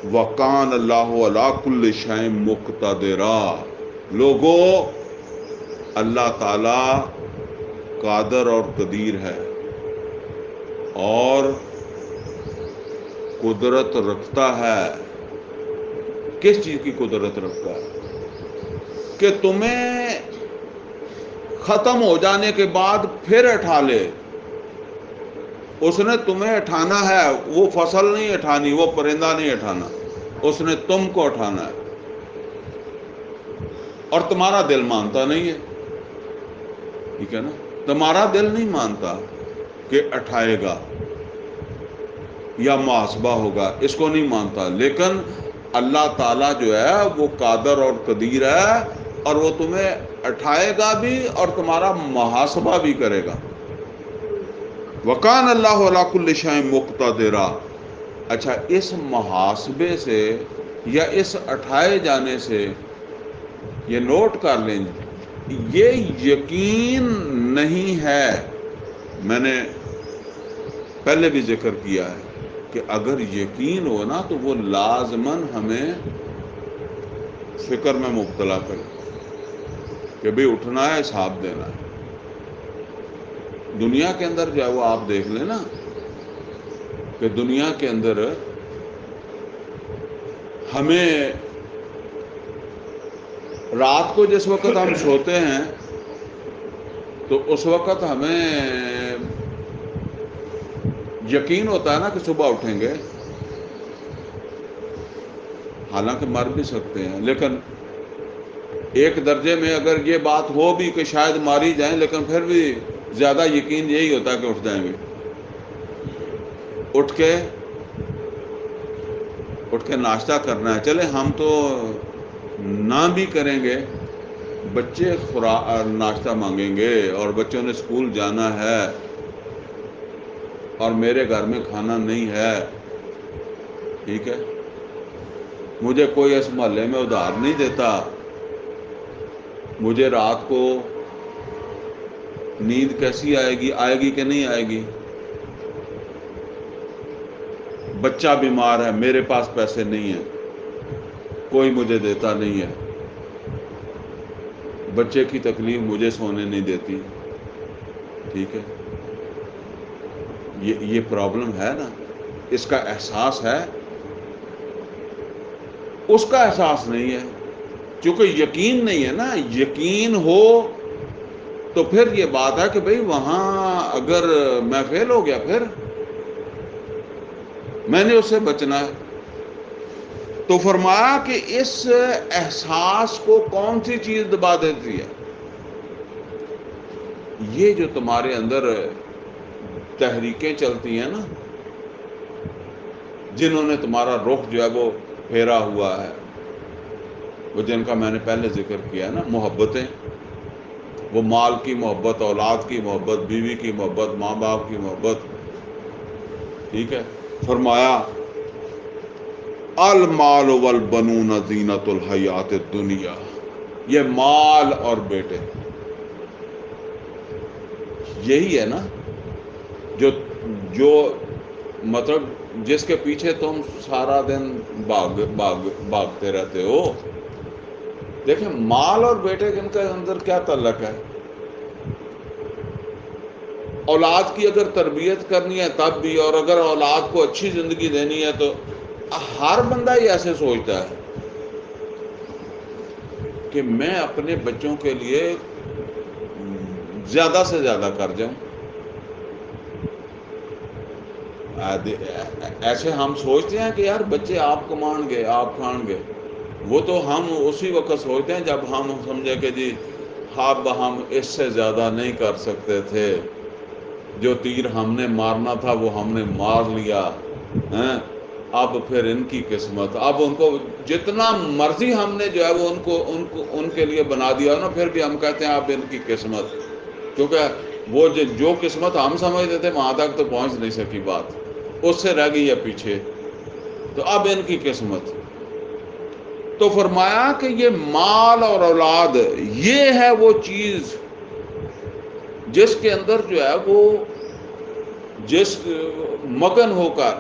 وَقَانَ اللَّهُ عَلَىٰ كُلِّ شَيْءٍ مُقْتَدِرًا، لوگوں اللہ تعالی قادر اور قدیر ہے اور قدرت رکھتا ہے. کس چیز کی قدرت رکھتا ہے؟ کہ تمہیں ختم ہو جانے کے بعد پھر اٹھا لے. اس نے تمہیں اٹھانا ہے، وہ فصل نہیں اٹھانی، وہ پرندہ نہیں اٹھانا، اس نے تم کو اٹھانا ہے. اور تمہارا دل مانتا نہیں ہے، ٹھیک ہے نا؟ تمہارا دل نہیں مانتا کہ اٹھائے گا یا محاسبہ ہوگا، اس کو نہیں مانتا. لیکن اللہ تعالیٰ جو ہے وہ قادر اور قدیر ہے، اور وہ تمہیں اٹھائے گا بھی اور تمہارا محاسبہ بھی کرے گا. وَقَانَ اللَّهُ عَلَىٰ كُلِّ شَيْءٍ مُقْتَدِرًا. اچھا، اس محاسبے سے یا اس اٹھائے جانے سے یہ نوٹ کر لیں، یہ یقین نہیں ہے. میں نے پہلے بھی ذکر کیا ہے کہ اگر یقین ہو نا تو وہ لازماً ہمیں فکر میں مبتلا کرے کہ بھئی اٹھنا ہے، حساب دینا ہے. دنیا کے اندر جو ہے وہ آپ دیکھ لیں نا کہ دنیا کے اندر ہمیں رات کو جس وقت ہم سوتے ہیں تو اس وقت ہمیں یقین ہوتا ہے نا کہ صبح اٹھیں گے، حالانکہ مر بھی سکتے ہیں. لیکن ایک درجے میں اگر یہ بات ہو بھی کہ شاید ماری جائیں، لیکن پھر بھی زیادہ یقین یہی ہوتا ہے کہ اٹھ جائیں گے. اٹھ کے ناشتہ کرنا ہے. چلے ہم تو نہ بھی کریں گے، بچے ناشتہ مانگیں گے اور بچوں نے اسکول جانا ہے اور میرے گھر میں کھانا نہیں ہے، ٹھیک ہے، مجھے کوئی اس محلے میں ادھار نہیں دیتا، مجھے رات کو نیند کیسی آئے گی کہ نہیں آئے گی. بچہ بیمار ہے، میرے پاس پیسے نہیں ہیں، کوئی مجھے دیتا نہیں ہے، بچے کی تکلیف مجھے سونے نہیں دیتی، ٹھیک ہے. یہ پرابلم ہے نا، اس کا احساس ہے، اس کا احساس نہیں ہے. کیونکہ یقین نہیں ہے نا. یقین ہو تو پھر یہ بات ہے کہ بھئی وہاں اگر میں فیل ہو گیا پھر میں نے اس سے بچنا ہے. تو فرمایا کہ اس احساس کو کون سی چیز دبا دیتی ہے؟ یہ جو تمہارے اندر تحریکیں چلتی ہیں نا، جنہوں نے تمہارا رخ جو ہے وہ پھیرا ہوا ہے، وہ جن کا میں نے پہلے ذکر کیا ہے نا، محبتیں، وہ مال کی محبت، اولاد کی محبت، بیوی کی محبت، ماں باپ کی محبت، ٹھیک ہے. فرمایا المال والبنون زینت الحیات الدنیا. یہ مال اور بیٹے یہی ہے نا جو مطلب جس کے پیچھے تم سارا دن بھاگتے رہتے ہو. دیکھیں مال اور بیٹے ان کے اندر کیا تعلق ہے؟ اولاد کی اگر تربیت کرنی ہے تب بھی، اور اگر اولاد کو اچھی زندگی دینی ہے تو ہر بندہ ہی ایسے سوچتا ہے کہ میں اپنے بچوں کے لیے زیادہ سے زیادہ کر جاؤں. ایسے ہم سوچتے ہیں کہ یار بچے آپ کمان گے، آپ کھان گے. وہ تو ہم اسی وقت سوچتے ہیں جب ہم سمجھے کہ جی اب ہم اس سے زیادہ نہیں کر سکتے تھے، جو تیر ہم نے مارنا تھا وہ ہم نے مار لیا، اب پھر ان کی قسمت. اب ان کو جتنا مرضی ہم نے جو ہے وہ ان کے لیے بنا دیا نا، پھر بھی ہم کہتے ہیں اب ان کی قسمت. کیونکہ وہ جو قسمت ہم سمجھتے تھے وہاں تک تو پہنچ نہیں سکی بات، اس سے رہ گئی ہے پیچھے، تو اب ان کی قسمت. تو فرمایا کہ یہ مال اور اولاد یہ ہے وہ چیز جس کے اندر جو ہے وہ جس مگن ہو کر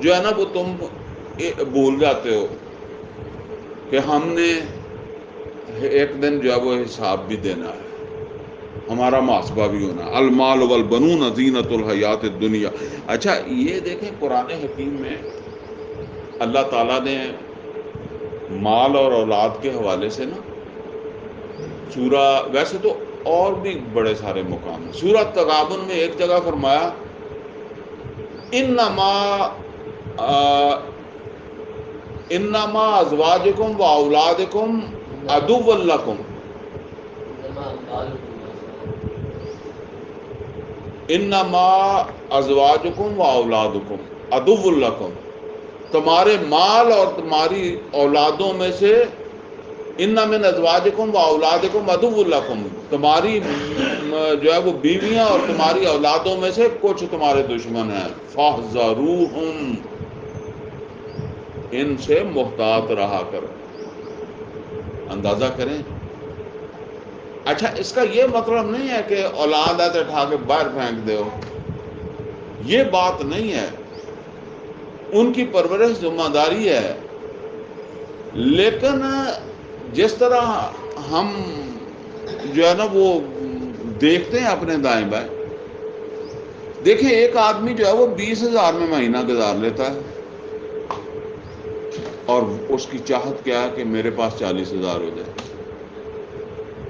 جو ہے نا وہ تم بھول جاتے ہو کہ ہم نے ایک دن جو ہے وہ حساب بھی دینا ہے. ہمارا محاسبہ بھی ہونا. المال والبنون زینت الحیات الدنیا. اچھا یہ دیکھیں قرآن حکیم میں اللہ تعالیٰ نے مال اور اولاد کے حوالے سے نا سورہ، ویسے تو اور بھی بڑے سارے مقام ہیں. سورہ تغابن میں ایک جگہ فرمایا انما ازواجکم و اولادکم عدو لکم. انما ازواجکم و اولادکم عدو لکم. تمہارے مال اور تمہاری اولادوں میں سے ان من ازواجکم و اولادکم عدو لکم، تمہاری جو ہے وہ بیویاں اور تمہاری اولادوں میں سے کچھ تمہارے دشمن ہیں. فاحذروہم، ان سے محتاط رہا کرو. اندازہ کریں. اچھا اس کا یہ مطلب نہیں ہے کہ اولاد ہے تو اٹھا کے باہر پھینک دو، یہ بات نہیں ہے. ان کی پرورش ذمہ داری ہے، لیکن جس طرح ہم جو ہے نا وہ دیکھتے ہیں اپنے دائیں بائیں. دیکھیں ایک آدمی جو ہے وہ 20,000 میں مہینہ گزار لیتا ہے اور اس کی چاہت کیا ہے کہ میرے پاس 40,000 ہو جائے.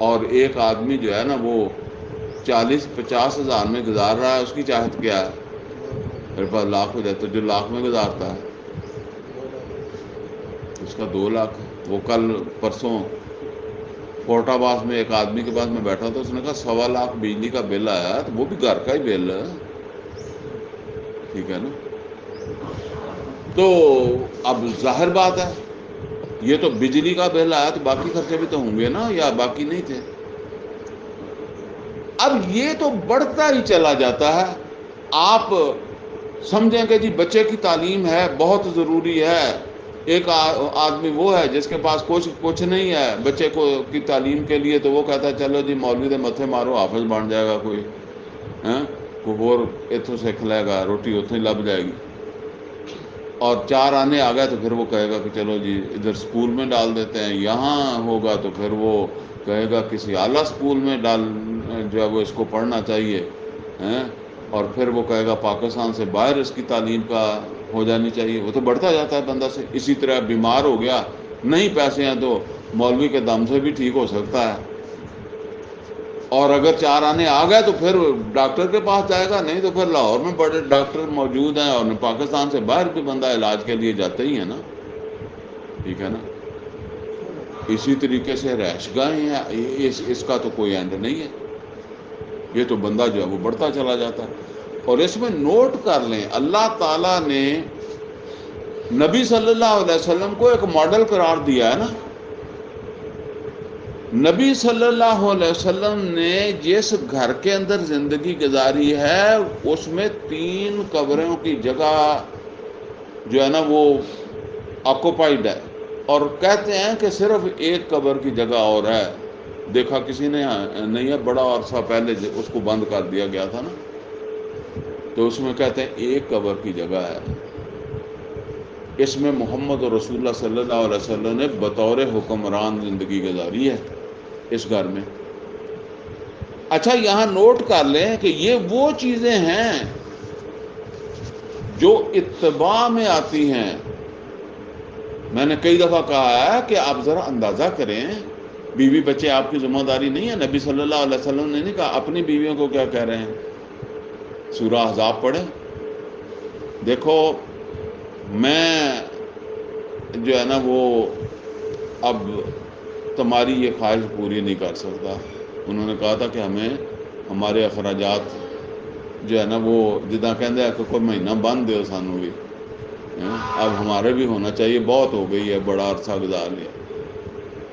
اور ایک آدمی جو ہے نا وہ 40-50,000 میں گزار رہا ہے، اس کی چاہت کیا ہے میرے پاس لاکھ ہو جائے. تو جو لاکھ میں گزارتا ہے اس کا 2 لاکھ. وہ کل پرسوں فورٹ آباز میں ایک آدمی کے پاس میں بیٹھا تھا، اس نے کہا 1.25 لاکھ بجلی کا بل آیا. تو وہ بھی گھر کا ہی بل ہے، ٹھیک ہے نا. تو اب ظاہر بات ہے یہ تو بجلی کا بل آیا تو باقی خرچے بھی تو ہوں گے نا، یا باقی نہیں تھے. اب یہ تو بڑھتا ہی چلا جاتا ہے. آپ سمجھیں کہ جی بچے کی تعلیم ہے بہت ضروری ہے. ایک آدمی وہ ہے جس کے پاس کچھ نہیں ہے بچے کو کی تعلیم کے لیے، تو وہ کہتا ہے چلو جی مولوی دے متھے مارو حافظ بن جائے گا کوئی، اور اتوں سیکھ لے گا، روٹی اتوں ہی لب جائے گی. اور 4 آنے آ گئے تو پھر وہ کہے گا کہ چلو جی ادھر اسکول میں ڈال دیتے ہیں. یہاں ہوگا تو پھر وہ کہے گا کسی اعلیٰ اسکول میں جو ہے وہ اس کو پڑھنا چاہیے. اور پھر وہ کہے گا پاکستان سے باہر اس کی تعلیم کا ہو جانی چاہیے. وہ تو بڑھتا جاتا ہے بندہ سے. اسی طرح بیمار ہو گیا، نہیں پیسے ہیں تو مولوی کے دم سے بھی ٹھیک ہو سکتا ہے. اور اگر 4 آنے آ گئے تو پھر ڈاکٹر کے پاس جائے گا، نہیں تو پھر لاہور میں بڑے ڈاکٹر موجود ہیں، اور پاکستان سے باہر بھی بندہ علاج کے لیے جاتے ہی ہیں نا، ٹھیک ہے نا. اسی طریقے سے رہائش گاہیں ہیں، اس کا تو کوئی اینڈ نہیں ہے. یہ تو بندہ جو ہے وہ بڑھتا چلا جاتا ہے. اور اس میں نوٹ کر لیں اللہ تعالیٰ نے نبی صلی اللہ علیہ وسلم کو ایک ماڈل قرار دیا ہے نا. نبی صلی اللہ علیہ وسلم نے جس گھر کے اندر زندگی گزاری ہے اس میں 3 قبروں کی جگہ جو ہے نا وہ آکوپائڈ ہے. اور کہتے ہیں کہ صرف 1 قبر کی جگہ اور ہے، دیکھا کسی نے نہیں ہے، بڑا عرصہ پہلے اس کو بند کر دیا گیا تھا نا. تو اس میں کہتے ہیں 1 قبر کی جگہ ہے. اس میں محمد رسول اللہ صلی اللہ علیہ وسلم نے بطور حکمران زندگی گزاری ہے اس گھر میں. اچھا یہاں نوٹ کر لیں کہ یہ وہ چیزیں ہیں جو اتباع میں آتی ہیں. میں نے کئی دفعہ کہا ہے کہ آپ ذرا اندازہ کریں، بیوی بچے آپ کی ذمہ داری نہیں ہے. نبی صلی اللہ علیہ وسلم نے نہیں کہا اپنی بیویوں کو کیا کہہ رہے ہیں. سورہ احزاب پڑھیں، دیکھو میں جو ہے نا وہ اب تمہاری یہ خواہش پوری نہیں کر سکتا. انہوں نے کہا تھا کہ ہمیں ہمارے اخراجات جو ہے نا وہ جداں کہندے ہیں کہ کوئی مہینہ بند دو سانوں بھی، اب ہمارے بھی ہونا چاہیے، بہت ہو گئی ہے، بڑا عرصہ گزار لیا.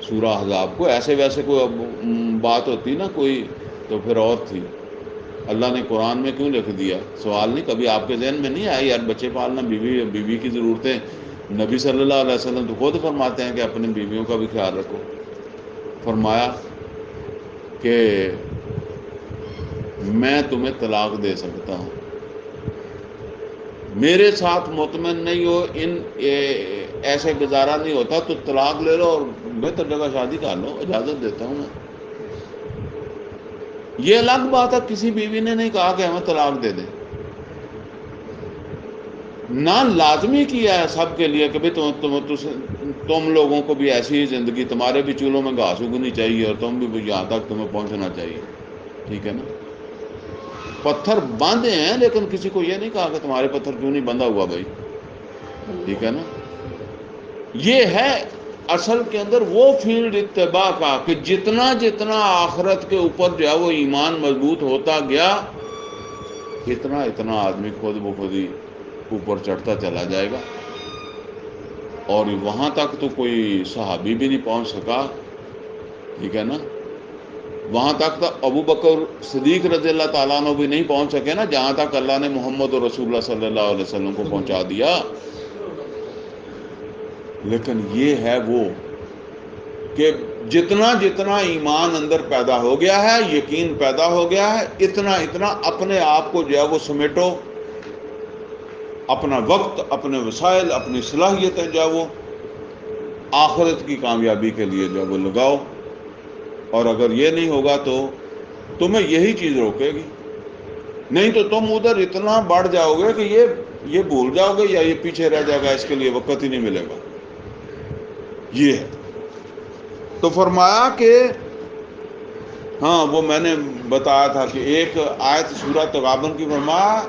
سورہ احزاب کو ایسے ویسے کوئی بات ہوتی نا کوئی تو پھر اور تھی. اللہ نے قرآن میں کیوں لکھ دیا؟ سوال نہیں کبھی آپ کے ذہن میں نہیں آیا یار بچے پالنا، بیوی کی ضرورتیں؟ نبی صلی اللہ علیہ وسلم تو خود فرماتے ہیں کہ اپنی بیویوں کا بھی خیال رکھو. فرمایا کہ میں تمہیں طلاق دے سکتا ہوں، میرے ساتھ مطمئن نہیں ہو، ایسے گزارا نہیں ہوتا تو طلاق لے لو اور بہتر جگہ شادی کر لو، اجازت دیتا ہوں میں. یہ الگ بات ہے، کسی بیوی نے نہیں کہا کہ ہمیں طلاق دے دیں، نہ لازمی کیا ہے سب کے لیے کہ بھائی تم لوگوں کو بھی ایسی ہی زندگی، تمہارے بھی چولہوں میں گھاس اگنی چاہیے اور تم بھی یہاں تک تمہیں پہنچنا چاہیے، ٹھیک ہے نا؟ پتھر باندھے ہیں لیکن کسی کو یہ نہیں کہا کہ تمہارے پتھر کیوں نہیں بندھا ہوا بھائی، ٹھیک ہے نا؟ یہ ہے اصل کے اندر وہ فیلڈ اتباع کا کہ جتنا جتنا آخرت کے اوپر جو ہے وہ ایمان مضبوط ہوتا گیا، اتنا اتنا آدمی خود بخود ہی اوپر چڑھتا چلا جائے گا، اور وہاں تک تو کوئی صحابی بھی نہیں پہنچ سکا، ٹھیک ہے نا؟ وہاں تک تو ابو بکر صدیق رضی اللہ تعالیٰ عنہ بھی نہیں پہنچ سکے نا، جہاں تک اللہ نے محمد رسول اللہ صلی اللہ علیہ وسلم کو پہنچا دیا۔ لیکن یہ ہے وہ کہ جتنا جتنا ایمان اندر پیدا ہو گیا ہے، یقین پیدا ہو گیا ہے، اتنا اتنا اپنے آپ کو جو ہے وہ سمیٹو، اپنا وقت، اپنے وسائل، اپنی صلاحیتیں جو ہے وہ آخرت کی کامیابی کے لیے جو ہے وہ لگاؤ، اور اگر یہ نہیں ہوگا تو تمہیں یہی چیز روکے گی، نہیں تو تم ادھر اتنا بڑھ جاؤ گے کہ یہ بھول جاؤ گے یا یہ پیچھے رہ جائے گا، اس کے لیے وقت ہی نہیں ملے گا۔ یہ ہے تو فرمایا کہ ہاں وہ میں نے بتایا تھا کہ ایک آیت سورہ تغابن کی فرمایا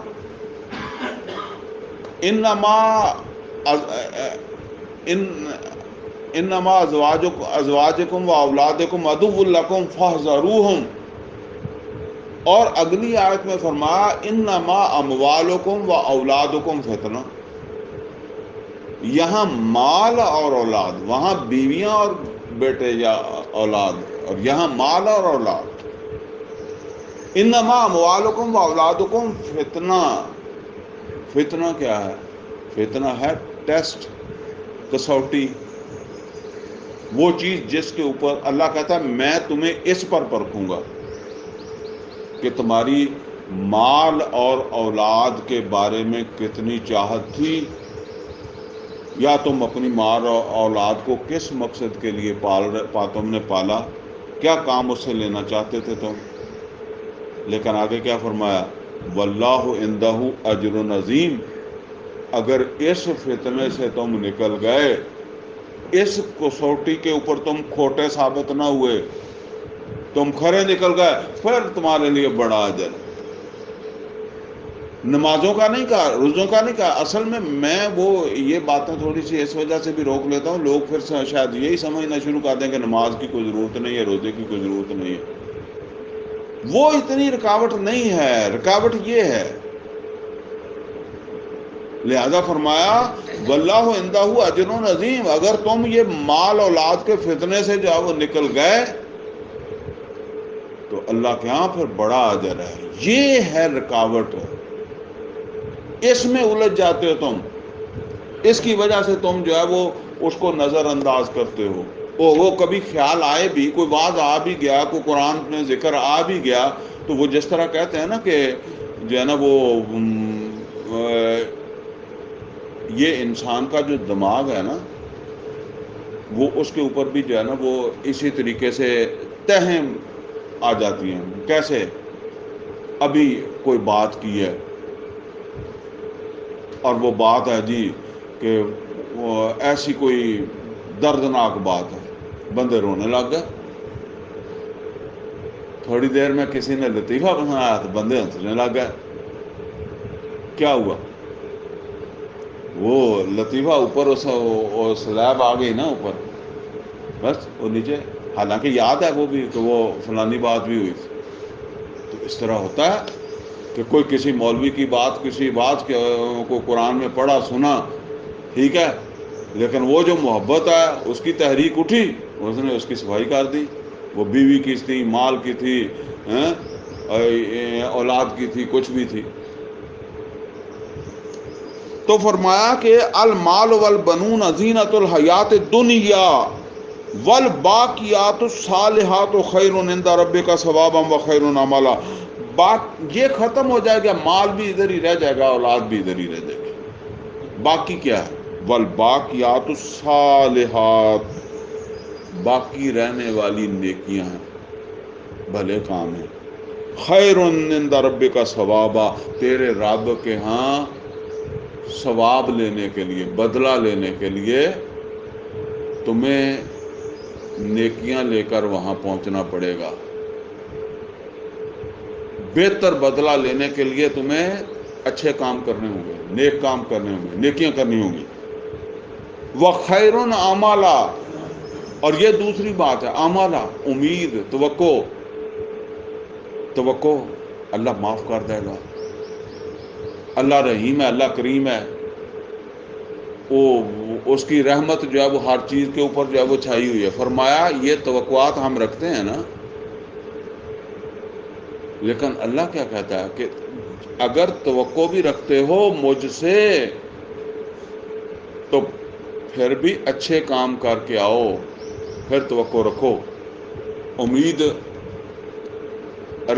انما ازواجکم و اولادکم عدو لکم فاحذروہم، اور اگلی آیت میں فرمایا انما اموالکم و اولادکم فتنہ، یہاں مال اور اولاد، وہاں بیویاں اور بیٹے یا اولاد، اور یہاں مال اور اولاد۔ انما اموالکم و اولادکم فتنہ، فتنہ کیا ہے؟ فتنہ ہے ٹیسٹ، کسوٹی، وہ چیز جس کے اوپر اللہ کہتا ہے میں تمہیں اس پر پرکھوں گا کہ تمہاری مال اور اولاد کے بارے میں کتنی چاہت تھی، یا تم اپنی مال اور اولاد کو کس مقصد کے لیے تم نے پالا، کیا کام اس سے لینا چاہتے تھے تم۔ لیکن آگے کیا فرمایا؟ واللہ عندہ اجر عظیم، اگر اس فتنے سے تم نکل گئے، اس کسوٹی کے اوپر تم کھوٹے ثابت نہ ہوئے، تم کھرے نکل گئے، پھر تمہارے لیے بڑا اجر۔ نمازوں کا نہیں کہا، روزوں کا نہیں کہا، اصل میں وہ یہ باتیں تھوڑی سی اس وجہ سے بھی روک لیتا ہوں، لوگ پھر شاید یہی سمجھنا شروع کر دیں کہ نماز کی کوئی ضرورت نہیں ہے، روزے کی کوئی ضرورت نہیں ہے۔ وہ اتنی رکاوٹ نہیں ہے، رکاوٹ یہ ہے، لہذا فرمایا واللہ عندہ اجر عظیم، اگر تم یہ مال اولاد کے فتنے سے جو ہے وہ نکل گئے تو اللہ کے ہاں پھر بڑا اجر ہے۔ یہ ہے رکاوٹ، اس میں الجھ جاتے ہو تم، اس کی وجہ سے تم جو ہے وہ اس کو نظر انداز کرتے ہو، وہ کبھی خیال آئے بھی، کوئی واعظ آ بھی گیا، کوئی قرآن میں ذکر آ بھی گیا، تو وہ جس طرح کہتے ہیں نا کہ جو ہے نا وہ یہ انسان کا جو دماغ ہے نا، وہ اس کے اوپر بھی جو ہے نا وہ اسی طریقے سے تہم آ جاتی ہیں۔ کیسے؟ ابھی کوئی بات کی ہے اور وہ بات ہے جی کہ وہ ایسی کوئی دردناک بات ہے، بندے رونے لگ گئے، تھوڑی دیر میں کسی نے لطیفہ بنایا تو بندے ہنسنے لگ گئے، کیا ہوا؟ وہ لطیفہ اوپر سلیب آ گئی نا اوپر، بس وہ نیچے، حالانکہ یاد ہے وہ بھی کہ وہ فلانی بات بھی ہوئی تھی۔ تو اس طرح ہوتا ہے کہ کوئی کسی مولوی کی بات، کسی بات کو قرآن میں پڑھا سنا، ٹھیک ہے، لیکن وہ جو محبت ہے اس کی تحریک اٹھی، اس نے اس کی صفائی کر دی، وہ بیوی کی تھی، مال کی تھی، اولاد کی تھی، کچھ بھی تھی۔ تو فرمایا کہ المال والبنون زینت الحیات الدنیا والباقیات الصالحات خیر عند ربک ثوابا وخیر املا، یہ ختم ہو جائے گا، مال بھی ادھر ہی رہ جائے گا، اولاد بھی ادھر ہی رہ جائے گی، باقی کیا ہے؟ والباقیات الصالحات، باقی رہنے والی نیکیاں ہیں، بھلے کام ہیں، خیر عند ربک ثوابا، تیرے رب کے ہاں ثواب لینے کے لیے، بدلہ لینے کے لیے تمہیں نیکیاں لے کر وہاں پہنچنا پڑے گا. بہتر بدلہ لینے کے لیے تمہیں اچھے کام کرنے ہوں گے، نیک کام کرنے ہوں گے، نیکیاں کرنی ہوں گی. وَخَيْرٌ عَمَلًا، اور یہ دوسری بات ہے، عملہ، امید، توقع اللہ معاف کر دے گا. اللہ رحیم ہے، اللہ کریم ہے، وہ اس کی رحمت جو ہے وہ ہر چیز کے اوپر جو ہے وہ چھائی ہوئی ہے. فرمایا یہ توقعات ہم رکھتے ہیں نا، لیکن اللہ کیا کہتا ہے کہ اگر توقع بھی رکھتے ہو مجھ سے تو پھر بھی اچھے کام کر کے آؤ، پھر توقع رکھو. امید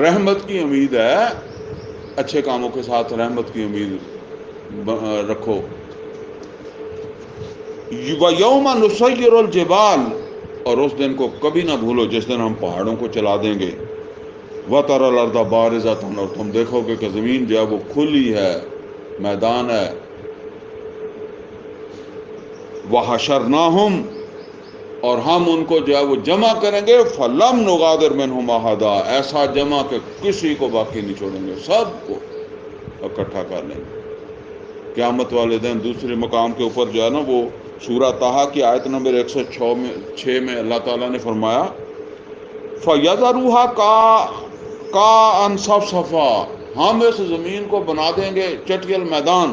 رحمت کی امید ہے، اچھے کاموں کے ساتھ رحمت کی امید رکھو. وَيَوْمَ نُسَيِّرُ الْجِبَالَ، اور اس دن کو کبھی نہ بھولو جس دن ہم پہاڑوں کو چلا دیں گے. وَتَرَى الْأَرْضَ بَارِزَةً، اور تم دیکھو گے کہ زمین جو ہے وہ کھلی ہے، میدان ہے. وَحَشَرْنَاهُمْ، اور ہم ان کو جو ہے وہ جمع کریں گے. فَلَمْ نُغَادِرْ مِنْهُمْ أَحَدًا، ایسا جمع کہ کسی کو باقی نہیں چھوڑیں گے، سب کو اکٹھا کر لیں گے. قیامت والے دن دوسرے مقام کے اوپر جو ہے نا وہ سورہ طٰہٰ کی آیت نمبر 106 میں اللہ تعالیٰ نے فرمایا فَيَذَرُهَا كَاءً صَفْصَفًا، ہم اس زمین کو بنا دیں گے چٹیل میدان،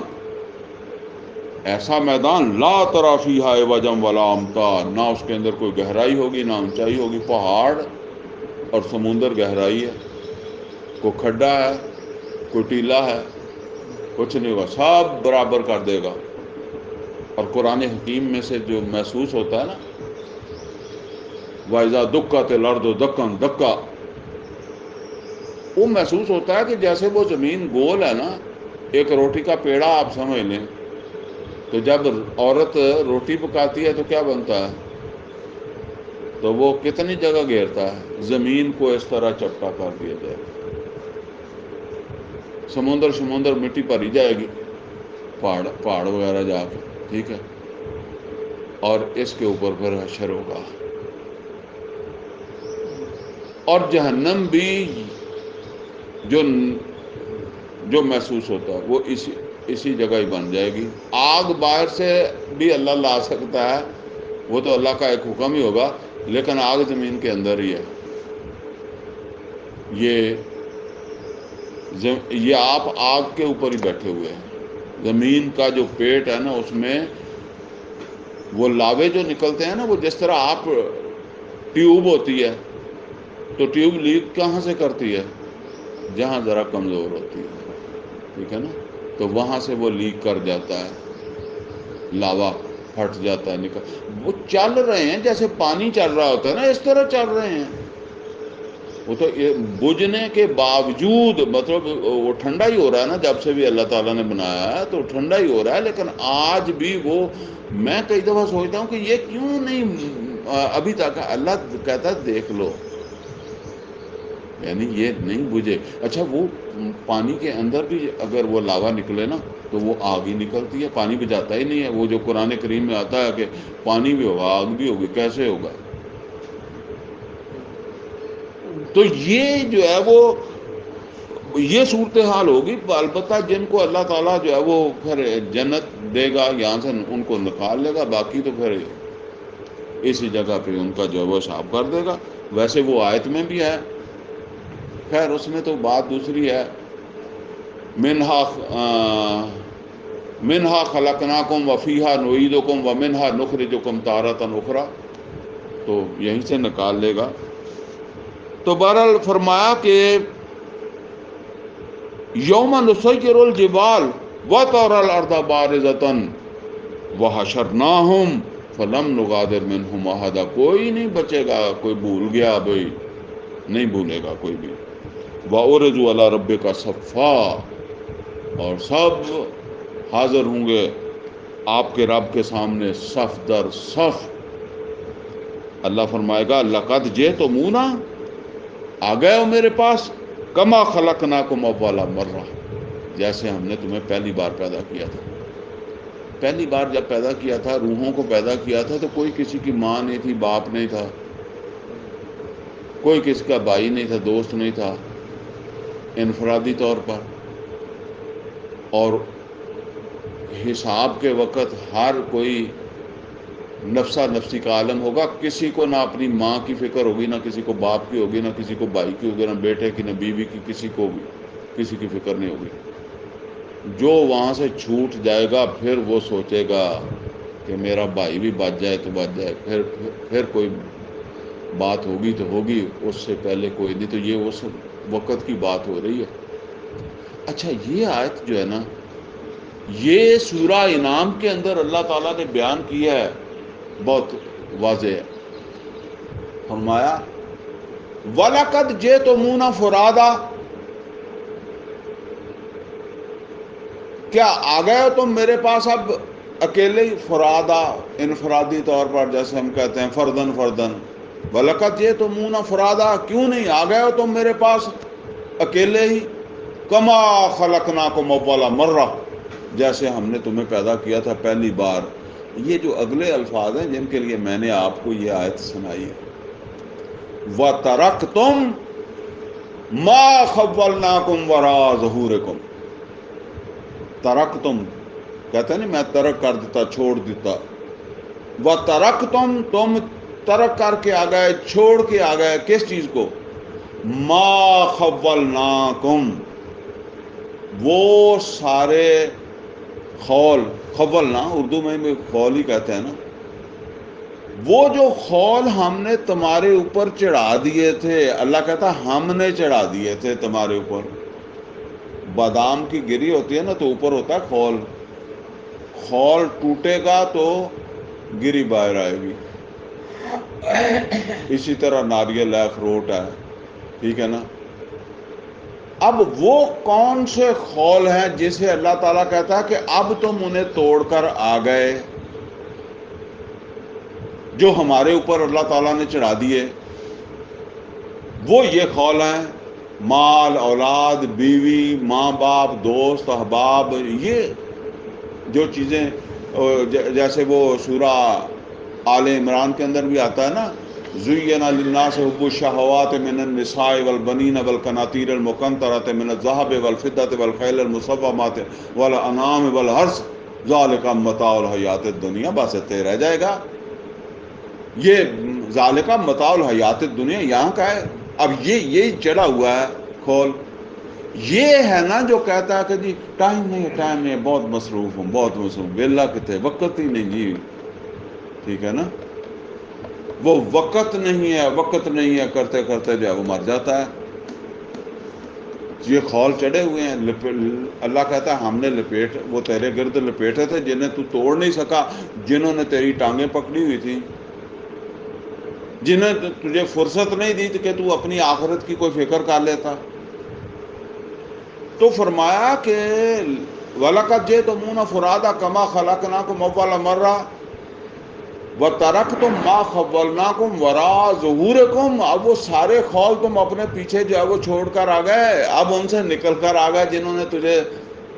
ایسا میدان لا تری فیہا عوجا ولا امتا، نہ اس کے اندر کوئی گہرائی ہوگی نہ اونچائی ہوگی. پہاڑ اور سمندر گہرائی ہے، کوئی کھڈا ہے، کوئی ٹیلا ہے، کچھ نہیں ہوگا، سب برابر کر دے گا. اور قرآن حکیم میں سے جو محسوس ہوتا ہے نا، وَإِذَا دُكَّتِ الْأَرْضُ دَكًّا دَكًّا، وہ محسوس ہوتا ہے کہ جیسے وہ زمین گول ہے نا، ایک روٹی کا پیڑا آپ سمجھ لیں. تو جب عورت روٹی پکاتی ہے تو کیا بنتا ہے؟ تو وہ کتنی جگہ گھیرتا ہے؟ زمین کو اس طرح چپٹا کر دیا جائے گا، سمندر مٹی بھری جائے گی، پہاڑ وغیرہ جا کے، ٹھیک ہے، اور اس کے اوپر پھر حشر ہوگا. اور جہنم بھی جو محسوس ہوتا ہے وہ اسی جگہ ہی بن جائے گی. آگ باہر سے بھی اللہ لا سکتا ہے، وہ تو اللہ کا ایک حکم ہی ہوگا، لیکن آگ زمین کے اندر ہی ہے. یہ آپ آگ کے اوپر ہی بیٹھے ہوئے ہیں. زمین کا جو پیٹ ہے نا اس میں وہ لاوے جو نکلتے ہیں نا، وہ جس طرح آپ ٹیوب ہوتی ہے تو ٹیوب لیک کہاں سے کرتی ہے؟ جہاں ذرا کمزور ہوتی ہے، ٹھیک ہے نا، تو وہاں سے وہ لیک کر جاتا ہے، لاوا پھٹ جاتا ہے، وہ چل رہے ہیں جیسے پانی چل رہا ہوتا ہے نا، اس طرح چل رہے ہیں. وہ تو بجھنے کے باوجود، مطلب وہ ٹھنڈا ہی ہو رہا ہے نا، جب سے بھی اللہ تعالیٰ نے بنایا ہے تو ٹھنڈا ہی ہو رہا ہے، لیکن آج بھی وہ، میں کئی دفعہ سوچتا ہوں کہ یہ کیوں نہیں ابھی تک. اللہ کہتا ہے دیکھ لو، یعنی یہ نہیں بجھے. اچھا، وہ پانی کے اندر بھی اگر وہ لاوا نکلے نا تو وہ آگ ہی نکلتی ہے، پانی بجھاتا ہی نہیں ہے. وہ جو قرآن کریم میں آتا ہے کہ پانی بھی ہوگا آگ بھی ہوگی، کیسے ہوگا؟ تو یہ جو ہے وہ یہ صورتحال ہوگی. البتہ جن کو اللہ تعالیٰ جو ہے وہ پھر جنت دے گا، یہاں سے ان کو نکال لے گا، باقی تو پھر اسی جگہ پہ ان کا جو ہے وہ حساب کر دے گا. ویسے وہ آیت میں بھی ہے، خیر اس میں تو بات دوسری ہے. منہا خلقناکم وفیہا نعیدکم ومنہا نخرجکم تارۃ اخری، تو یہیں سے نکال لے گا. تو بہرحال فرمایا کہ یوم نسیر الجبال وتری الارض بارزۃ وحشرناہم فلم نغادر منہم احدا، کوئی نہیں بچے گا، کوئی بھول گیا بھائی نہیں بھولے گا کوئی بھی. وعرضوا علی ربک صفا، اور سب حاضر ہوں گے آپ کے رب کے سامنے صف در صف. اللہ فرمائے گا لقد جئتمونا، آ گئے ہو میرے پاس. کما خلقناکم اول مرہ، جیسے ہم نے تمہیں پہلی بار پیدا کیا تھا۔ پہلی بار جب پیدا کیا تھا، روحوں کو پیدا کیا تھا، تو کوئی کسی کی ماں نہیں تھی، باپ نہیں تھا، کوئی کسی کا بھائی نہیں تھا، دوست نہیں تھا، انفرادی طور پر۔ اور حساب کے وقت ہر کوئی نفسہ نفسی کا عالم ہوگا، کسی کو نہ اپنی ماں کی فکر ہوگی، نہ کسی کو باپ کی ہوگی، نہ کسی کو بھائی کی ہوگی، نہ بیٹے کی، نہ بیوی کی، کسی کو بھی کسی کی فکر نہیں ہوگی۔ جو وہاں سے چھوٹ جائے گا پھر وہ سوچے گا کہ میرا بھائی بھی بچ جائے تو بچ جائے، پھر کوئی بات ہوگی تو ہوگی، اس سے پہلے کوئی نہیں۔ تو یہ اس وقت کی بات ہو رہی ہے۔ اچھا، یہ آیت جو ہے نا، یہ سورہ انعام کے اندر اللہ تعالیٰ نے بیان کیا ہے، بہت واضح ہے۔ فرمایا وَلَقَدْ جِئْتُمُونَا فُرَادًا، کیا آ گئے ہو تم میرے پاس اب اکیلے ہی، فرادا انفرادی طور پر، جیسے ہم کہتے ہیں فردن فردن۔ وَلَقَدْ جِئْتُمُونَا فُرَادًا، کیوں نہیں آ گئے ہو تم میرے پاس اکیلے ہی؟ کما خلقناکم اول مرہ، جیسے ہم نے تمہیں پیدا کیا تھا پہلی بار۔ یہ جو اگلے الفاظ ہیں جن کے لیے میں نے آپ کو یہ آیت سنائی ہے، وَتَرَكْتُم مَا خَوَّلْنَاكُمْ وَرَاءَ ظُهُورِكُمْ، ترکتم کہتے ہیں نا، میں ترک کر دیتا، چھوڑ دیتا۔ وَتَرَكْتُم، تم ترک کر کے آ گئے، چھوڑ کے آ گئے، کس چیز کو؟ مَا خَوَّلْنَاكُمْ، وہ سارے خول، خولنا اردو میں بھی خول ہی کہتے ہیں نا، وہ جو خول ہم نے تمہارے اوپر چڑھا دیے تھے۔ اللہ کہتا ہم نے چڑھا دیے تھے تمہارے اوپر۔ بادام کی گری ہوتی ہے نا، تو اوپر ہوتا ہے خول، خول ٹوٹے گا تو گری باہر آئے گی۔ اسی طرح ناریل ہے، اخروٹ ہے، ٹھیک ہے نا۔ اب وہ کون سے خول ہیں جسے اللہ تعالیٰ کہتا ہے کہ اب تم انہیں توڑ کر آ گئے، جو ہمارے اوپر اللہ تعالیٰ نے چڑھا دیے؟ وہ یہ خول ہیں، مال، اولاد، بیوی، ماں باپ، دوست، احباب، یہ جو چیزیں، جیسے وہ سورہ آل عمران کے اندر بھی آتا ہے نا، زُيِّنَ لِلنَّاسِ حُبُّ الشَّهَوَاتِ مِنَ النِّسَاءِ وَالْبَنِينَ وَالْقَنَاطِيرِ الْمُقَنطَرَةِ مِنَ الذَّهَبِ وَالْفِضَّةِ وَالْخَيْلِ الْمُسَوَّمَةِ وَالْأَنْعَامِ وَالْحَرْثِ ذَلِكَ مَتَاعُ الْحَيَاةِ الدُّنْيَا، بس اتنے رہ جائے گا۔ یہ ذالک متاع الحیات الدنیا یہاں کا ہے۔ اب یہی چڑھا ہوا ہے کھول۔ یہ ہے نا جو کہتا ہے کہ جی ٹائم نہیں، بہت مصروف ہوں، بہت مصروف، بیلا کتے، وقت ہی نہیں جی، ٹھیک ہے نا۔ وہ وقت نہیں ہے کرتے کرتے جو ہے وہ مر جاتا ہے۔ یہ خول چڑھے ہوئے ہیں، اللہ کہتا ہے ہم نے وہ تیرے گرد لپیٹے تھے جنہیں تو توڑ نہیں سکا، جنہوں نے تیری ٹانگیں پکڑی ہوئی تھی، جنہیں تجھے فرصت نہیں دی کہ تو اپنی آخرت کی کوئی فکر کر لیتا۔ تو فرمایا کہ وَلَقَدْ جِئْتُمُونَا فُرَادًا كَمَا خَلَقْنَاكُمْ أَوَّلَ مَرَّةٍ وَتَرَكْتُم مَّا خَوَّلْنَاكُمْ وَرَاءَ ظُهُورِكُمْ، اب وہ سارے خول تم اپنے پیچھے جو ہے وہ چھوڑ کر آ گئے، اب ان سے نکل کر آ گئے جنہوں نے تجھے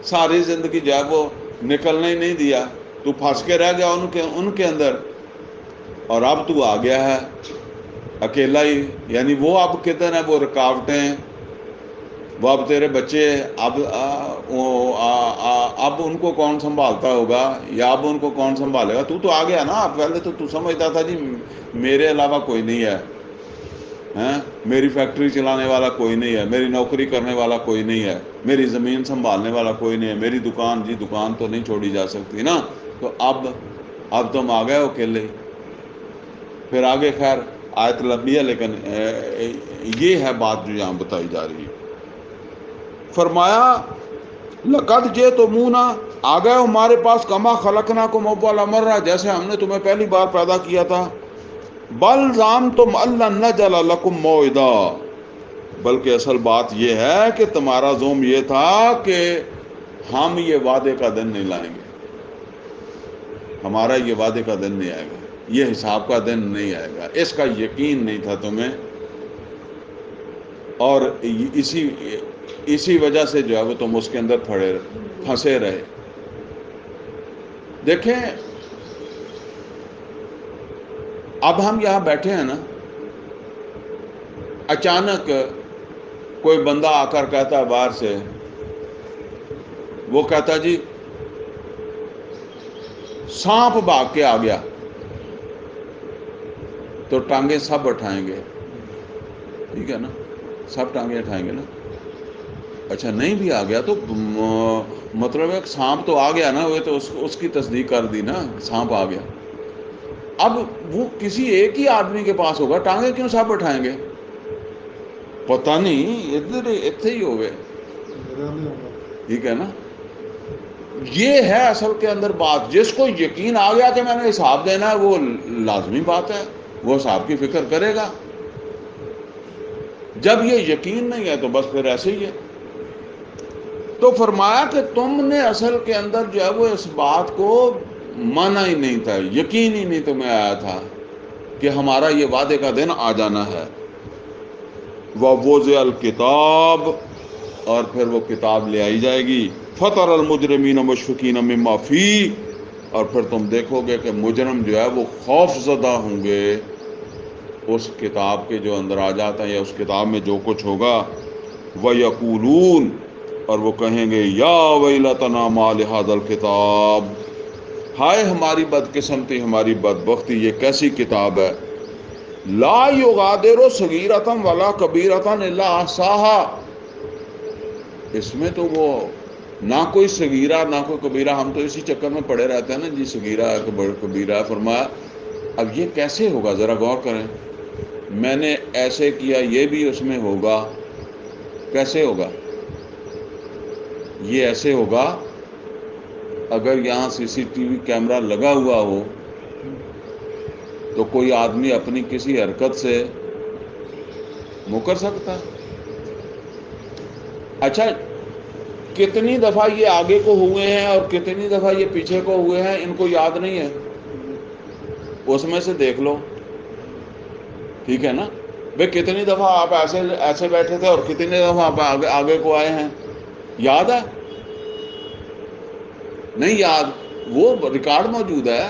ساری زندگی جو ہے وہ نکلنے ہی نہیں دیا، تو پھنس کے رہ گیا ان کے اندر، اور اب تو آ گیا ہے اکیلا ہی۔ یعنی وہ اب کدھر ہیں وہ رکاوٹیں، وہ اب تیرے بچے، اب ان کو کون سنبھالتا ہوگا، یا اب ان کو کون سنبھالے گا؟ تو آ گیا نا۔ پہلے تو سمجھتا تھا جی میرے علاوہ کوئی نہیں ہے، میری فیکٹری چلانے والا کوئی نہیں ہے، میری نوکری کرنے والا کوئی نہیں ہے، میری زمین سنبھالنے والا کوئی نہیں ہے، میری دکان، جی دکان تو نہیں چھوڑی جا سکتی نا۔ تو اب تم آ گئے ہو اکیلے ہی۔ پھر آگے خیر آیت لمبی ہے، لیکن یہ ہے بات جو یہاں بتائی جا رہی ہے۔ فرمایا لقد جئتمونا، آ گئے ہمارے پاس، کما خلقناکم اول مرہ، جیسے ہم نے تمہیں پہلی بار پیدا کیا تھا۔ بل زعمتم ان لن نجعل لکم موعدا، بلکہ اصل بات یہ ہے کہ تمہارا زعم یہ تھا کہ ہم یہ وعدے کا دن نہیں لائیں گے، ہمارا یہ وعدے کا دن نہیں آئے گا، یہ حساب کا دن نہیں آئے گا، اس کا یقین نہیں تھا تمہیں۔ اور اسی وجہ سے جو ہے وہ تم اس کے اندر پھنسے رہے. دیکھیں اب ہم یہاں بیٹھے ہیں نا، اچانک کوئی بندہ آ کر کہتا ہے باہر سے، وہ کہتا جی سانپ بھاگ کے آ گیا، تو ٹانگیں سب اٹھائیں گے، ٹھیک ہے نا، سب ٹانگیں اٹھائیں گے نا. اچھا نہیں بھی آ گیا تو مطلب ہے سانپ تو آ گیا نا، وہ تو اس کی تصدیق کر دی نا، سانپ آ گیا. اب وہ کسی ایک ہی آدمی کے پاس ہوگا، ٹانگیں کیوں سب اٹھائیں گے؟ پتہ نہیں، ادھر ہی ہو گئے، ٹھیک ہے نا. یہ ہے اصل کے اندر بات. جس کو یقین آ گیا کہ میں نے حساب دینا ہے، وہ لازمی بات ہے وہ حساب کی فکر کرے گا. جب یہ یقین نہیں ہے تو بس پھر ایسے ہی ہے. تو فرمایا کہ تم نے اصل کے اندر جو ہے وہ اس بات کو مانا ہی نہیں تھا، یقین ہی نہیں تمہیں آیا تھا کہ ہمارا یہ وعدے کا دن آ جانا ہے. وَوُضِعَ الْكِتَابُ، اور پھر وہ کتاب لے آئی جائے گی. فَتَرَى الْمُجْرِمِينَ مُشْفِقِينَ مِمَّا فِيهِ، اور پھر تم دیکھو گے کہ مجرم جو ہے وہ خوف زدہ ہوں گے اس کتاب کے جو اندر آ جاتا ہے، یا اس کتاب میں جو کچھ ہوگا. وَيَقُولُونَ، اور وہ کہیں گے یا ویلتنا ما لہذا الکتاب، ہائے ہماری بدقسمتی، ہماری بدبختی، یہ کیسی کتاب ہے. لا یغادر صغیرۃ ولا کبیرۃ الا احصاها، اس میں تو وہ نہ کوئی صغیرہ نہ کوئی کبیرہ. ہم تو اسی چکر میں پڑے رہتے ہیں نا جی، صغیرہ ہے کبیرہ ہے. فرمایا اب یہ کیسے ہوگا، ذرا غور کریں. میں نے ایسے کیا، یہ بھی اس میں ہوگا. کیسے ہوگا؟ یہ ایسے ہوگا اگر یہاں CCTV کیمرہ لگا ہوا ہو تو کوئی آدمی اپنی کسی حرکت سے مکر سکتا ہے. اچھا کتنی دفعہ یہ آگے کو ہوئے ہیں اور کتنی دفعہ یہ پیچھے کو ہوئے ہیں، ان کو یاد نہیں ہے. اس میں سے دیکھ لو، ٹھیک ہے نا. بھئی کتنی دفعہ آپ ایسے بیٹھے تھے اور کتنی دفعہ آپ آگے کو آئے ہیں، یاد ہے؟ نہیں یاد. وہ ریکارڈ موجود ہے.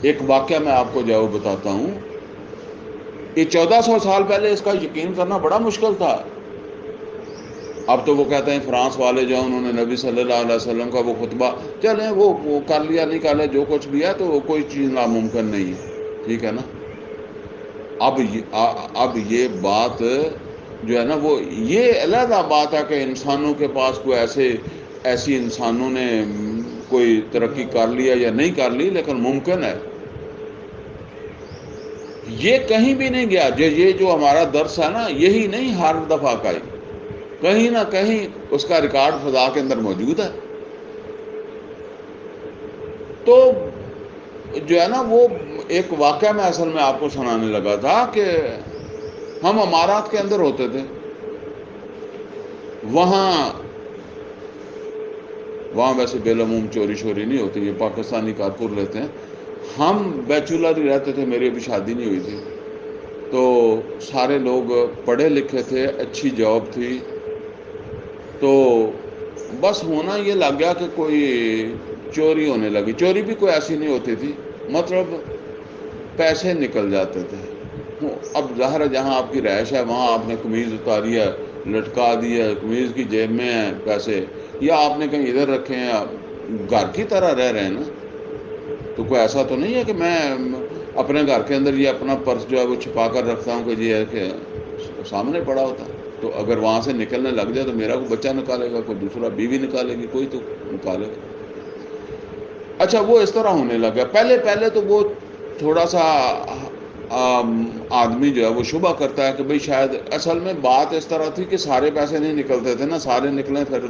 ایک واقعہ میں آپ کو جو بتاتا ہوں. یہ 1400 سال پہلے اس کا یقین کرنا بڑا مشکل تھا. اب تو وہ کہتے ہیں فرانس والے جو ہیں انہوں نے نبی صلی اللہ علیہ وسلم کا وہ خطبہ، چلیں وہ کر لیا نہیں کر لیا، جو کچھ بھی ہے تو کوئی چیز ناممکن نہیں ہے، ٹھیک ہے نا. اب یہ بات جو ہے نا وہ یہ علیحدہ بات ہے کہ انسانوں کے پاس کوئی ایسی انسانوں نے کوئی ترقی کر لیا یا نہیں کر لی، لیکن ممکن ہے. یہ کہیں بھی نہیں گیا. یہ جو ہمارا درس ہے نا، یہی نہیں ہر دفعہ کا ہی، کہیں نہ کہیں اس کا ریکارڈ فضا کے اندر موجود ہے. تو جو ہے نا وہ ایک واقعہ میں اصل میں آپ کو سنانے لگا تھا کہ ہم امارات کے اندر ہوتے تھے. وہاں ویسے بالعموم چوری شوری نہیں ہوتی، یہ پاکستانی کارپور لیتے ہیں. ہم بیچولر ہی رہتے تھے، میری ابھی شادی نہیں ہوئی تھی. تو سارے لوگ پڑھے لکھے تھے، اچھی جاب تھی. تو بس ہونا یہ لگ گیا کہ کوئی چوری ہونے لگی. چوری بھی کوئی ایسی نہیں ہوتی تھی، مطلب پیسے نکل جاتے تھے. اب ظاہر ہے جہاں آپ کی رہائش ہے وہاں آپ نے قمیض اتاری ہے، لٹکا دی ہے، قمیض کی جیب میں ہیں پیسے، یا آپ نے کہیں ادھر رکھے ہیں، گھر کی طرح رہ رہے ہیں نا. تو کوئی ایسا تو نہیں ہے کہ میں اپنے گھر کے اندر یہ اپنا پرس جو ہے وہ چھپا کر رکھتا ہوں کہ یہ ہے کہ سامنے پڑا ہوتا. تو اگر وہاں سے نکلنے لگ جائے تو میرا کوئی بچہ نکالے گا، کوئی دوسرا بیوی نکالے گی، کوئی تو نکالے گا. اچھا وہ اس طرح ہونے لگا. پہلے تو وہ تھوڑا سا آدمی جو ہے وہ شبہ کرتا ہے کہ بھئی شاید اصل میں بات اس طرح تھی کہ سارے پیسے نہیں نکلتے تھے نا، سارے نکلیں پھر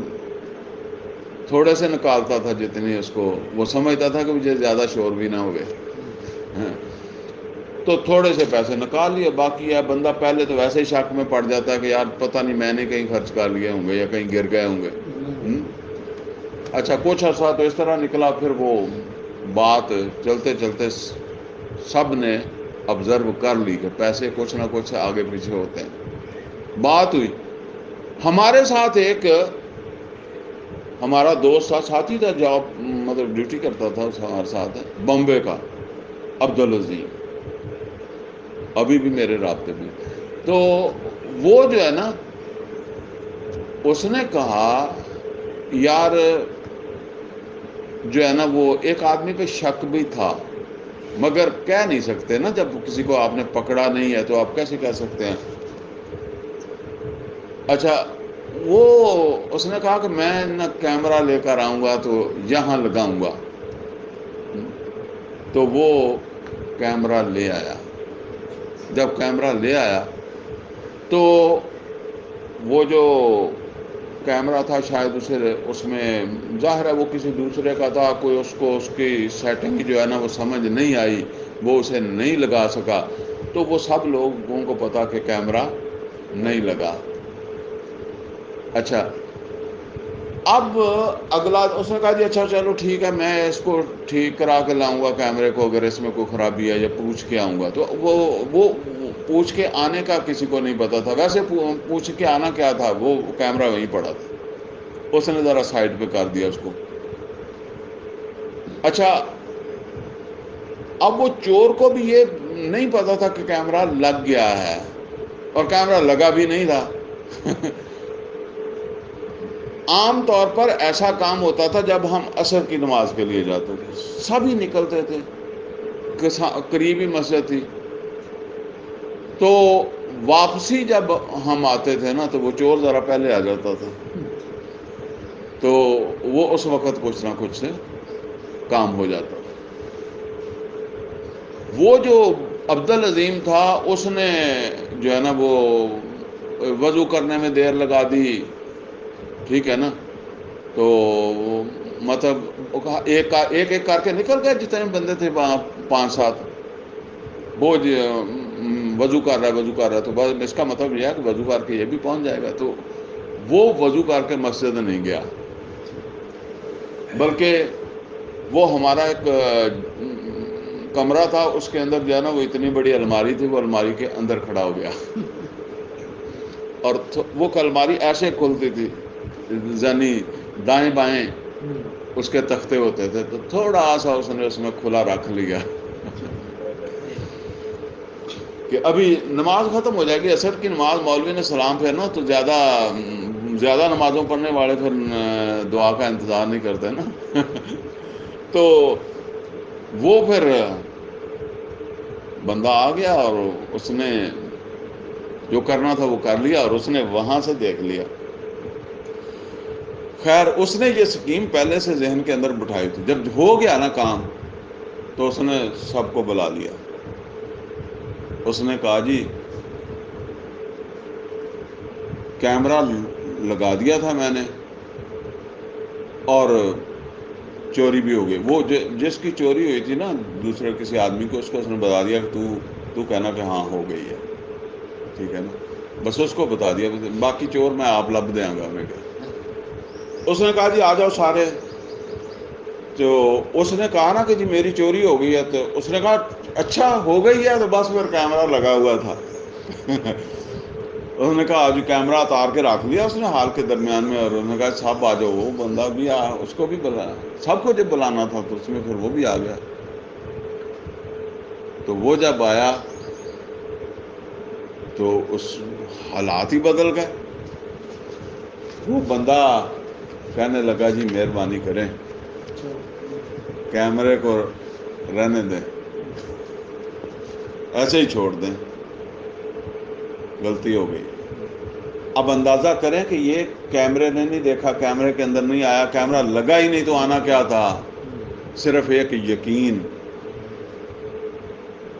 تھوڑے سے نکالتا تھا جتنی اس کو وہ سمجھتا تھا کہ مجھے زیادہ شور بھی نہ ہوئے. تو تھوڑے سے پیسے نکال لیے. باقی ہے بندہ پہلے تو ویسے ہی شک میں پڑ جاتا ہے کہ یار پتہ نہیں میں نے کہیں خرچ کر لیے ہوں گے یا کہیں گر گئے ہوں گے. اچھا کچھ عرصہ تو اس طرح نکلا. پھر وہ بات چلتے چلتے سب نے آبزرو کر لی کہ پیسے کچھ نہ کچھ آگے پیچھے ہوتے ہیں. بات ہوئی. ہمارے ساتھ ایک ہمارا دوست تھا، ساتھی تھا، جاب مطلب ڈیوٹی کرتا تھا ہمارے ساتھ، بمبے کا، عبدالعظیم، ابھی بھی میرے رابطے میں. تو وہ جو ہے نا، اس نے کہا یار جو ہے نا وہ ایک آدمی پہ شک بھی تھا، مگر کہہ نہیں سکتے نا، جب کسی کو آپ نے پکڑا نہیں ہے تو آپ کیسے کہہ سکتے ہیں. اچھا، وہ اس نے کہا کہ میں نہ کیمرہ لے کر آؤں گا تو یہاں لگاؤں گا. تو وہ کیمرہ لے آیا. جب کیمرہ لے آیا تو وہ جو کیمرہ تھا شاید اس میں ظاہر ہے وہ کسی دوسرے کا تھا، کوئی اس کو اس کی سیٹنگ جو ہے نا وہ سمجھ نہیں آئی، وہ اسے نہیں لگا سکا. تو وہ سب لوگوں کو پتا کہ کیمرہ نہیں لگا. اچھا، اب اگلا اس نے کہا جی اچھا چلو ٹھیک ہے، میں اس کو ٹھیک کرا کے لاؤں گا کیمرے کو، اگر اس میں کوئی خرابی ہے یا پوچھ کے آؤں گا. تو وہ پوچھ کے آنے کا کسی کو نہیں پتا تھا. ویسے پوچھ کے آنا کیا تھا، وہ کیمرہ وہیں پڑا تھا، اس نے ذرا سائڈ پہ کر دیا اس کو. اچھا، اب وہ چور کو بھی یہ نہیں پتا تھا کہ کیمرہ لگ گیا ہے، اور کیمرہ لگا بھی نہیں تھا. عام طور پر ایسا کام ہوتا تھا جب ہم عصر کی نماز کے لیے جاتے تھے، سبھی نکلتے تھے، قریبی مسجد تھی. تو واپسی جب ہم آتے تھے نا تو وہ چور ذرا پہلے آ جاتا تھا، تو وہ اس وقت کچھ نہ کچھ سے کام ہو جاتا. وہ جو عبدالعظیم تھا اس نے جو ہے نا وہ وضو کرنے میں دیر لگا دی، ٹھیک ہے نا. تو مطلب ایک ایک کر کے نکل گئے، جتنے بندے تھے وہاں 5-7، وہ وضو کر رہا ہے. تو اس کا مطلب یہ ہے کہ وضو کر کے یہ بھی پہنچ جائے گا. تو وہ وضو کر کے مسجد نہیں گیا، بلکہ وہ ہمارا ایک کمرہ تھا، اس کے اندر جو ہے نا وہ اتنی بڑی الماری تھی، وہ الماری کے اندر کھڑا ہو گیا. اور وہ الماری ایسے کھلتی تھی، یعنی دائیں بائیں اس کے تختے ہوتے تھے، تو تھوڑا سا اس نے اس میں کھلا رکھ لیا کہ ابھی نماز ختم ہو جائے گی، عصر کی نماز، مولوی نے سلام پھیرنا تو زیادہ نمازوں پڑھنے والے پھر دعا کا انتظار نہیں کرتے نا. تو وہ پھر بندہ آ گیا اور اس نے جو کرنا تھا وہ کر لیا، اور اس نے وہاں سے دیکھ لیا. خیر اس نے یہ سکیم پہلے سے ذہن کے اندر بٹھائی تھی. جب ہو گیا نا کام تو اس نے سب کو بلا لیا. اس نے کہا جی کیمرہ لگا دیا تھا میں نے، اور چوری بھی ہو گئی. وہ جس کی چوری ہوئی تھی نا دوسرے کسی آدمی کو، اس کو اس نے بتا دیا کہ تو کہنا کہ ہاں ہو گئی ہے، ٹھیک ہے نا. بس اس کو بتا دیا، باقی چور میں آپ لب دیں گا. میں کیا، اس نے کہا جی آ جاؤ سارے. تو اس نے کہا نا کہ جی میری چوری ہو گئی ہے. تو اس نے کہا اچھا ہو گئی ہے، تو بس پھر کیمرہ لگا ہوا تھا. اس نے کہا آج کیمرہ اتار کے رکھ لیا اس نے ہال کے درمیان میں، اور انہوں نے کہا سب آ جاؤ. وہ بندہ بھی اس کو بھی بلایا، سب کو جب بلانا تھا تو اس میں پھر وہ بھی آ گیا. تو وہ جب آیا تو اس حالات ہی بدل گئے. وہ بندہ کہنے لگا جی مہربانی کریں، کیمرے کو رہنے دیں، ایسے ہی چھوڑ دیں، غلطی ہو گئی. اب اندازہ کریں کہ یہ کیمرے نے نہیں دیکھا، کیمرے کے اندر نہیں آیا، کیمرہ لگا ہی نہیں، تو آنا کیا تھا؟ صرف ایک یقین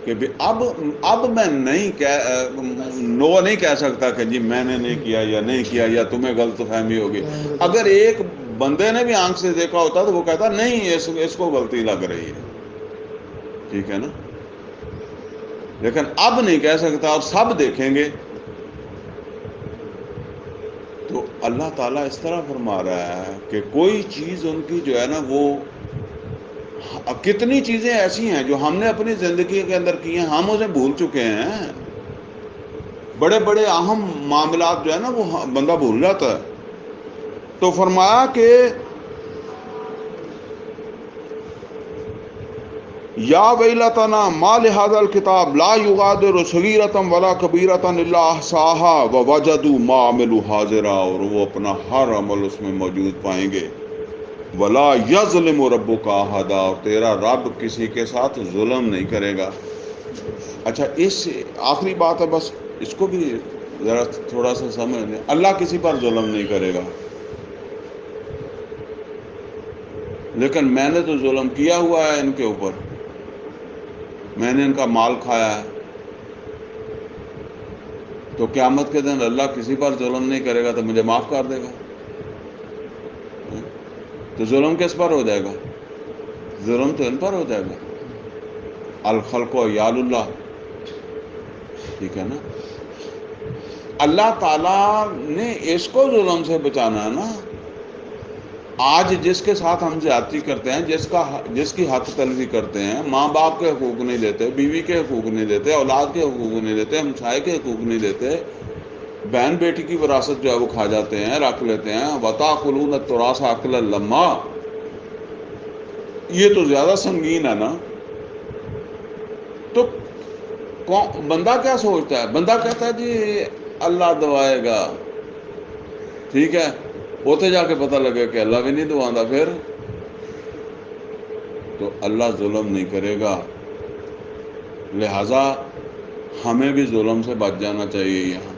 کہ اب میں نو نہیں کہہ سکتا کہ جی میں نے نہیں کیا یا نہیں کیا یا تمہیں غلط فہمی ہوگی. اگر ایک بندے نے بھی آنکھ سے دیکھا ہوتا تو وہ کہتا نہیں اس کو غلطی لگ رہی ہے، ٹھیک ہے نا. لیکن اب نہیں کہہ سکتا، اور سب دیکھیں گے. تو اللہ تعالیٰ اس طرح فرما رہا ہے کہ کوئی چیز ان کی جو ہے نا وہ، کتنی چیزیں ایسی ہیں جو ہم نے اپنی زندگی کے اندر کی ہیں، ہم اسے بھول چکے ہیں. بڑے بڑے اہم معاملات جو ہے نا وہ بندہ بھول جاتا ہے. تو فرمایا کہ یا ویلتنا ما لهذا الکتاب لا یغادر صغیرۃ ولا کبیرۃ الا احصاها ووجدوا ما عملوا حاضرا، اور وہ اپنا ہر عمل اس میں موجود پائیں گے. ولا یظلم ربک احد، اور تیرا رب کسی کے ساتھ ظلم نہیں کرے گا. اچھا، اس آخری بات ہے، بس اس کو بھی ذرا تھوڑا سا سمجھ لیں. اللہ کسی پر ظلم نہیں کرے گا، لیکن میں نے تو ظلم کیا ہوا ہے ان کے اوپر، میں نے ان کا مال کھایا ہے. تو قیامت کے دن اللہ کسی پر ظلم نہیں کرے گا تو مجھے معاف کر دے گا. تو ظلم کس پر ہو جائے گا؟ ظلم تو ان پر ہو جائے گا. الخلق و عیال اللہ، ٹھیک ہے نا. اللہ تعالیٰ نے اس کو ظلم سے بچانا ہے نا. آج جس کے ساتھ ہم زیادتی کرتے ہیں، جس کی حق تلفی کرتے ہیں، ماں باپ کے حقوق نہیں دیتے، بیوی کے حقوق نہیں دیتے، اولاد کے حقوق نہیں دیتے، ہمسائے کے حقوق نہیں دیتے، بہن بیٹی کی وراثت جو ہے وہ کھا جاتے ہیں، رکھ لیتے ہیں. وَتَأْكُلُونَ التُّرَاثَ أَكْلًا لَمًّا، یہ تو زیادہ سنگین ہے نا. تو بندہ کیا سوچتا ہے؟ بندہ کہتا ہے جی اللہ دعائے گا، ٹھیک ہے. ہوتے جا کے پتہ لگے کہ اللہ بھی نہیں دعاتا. پھر تو اللہ ظلم نہیں کرے گا، لہذا ہمیں بھی ظلم سے بچ جانا چاہیے. یہاں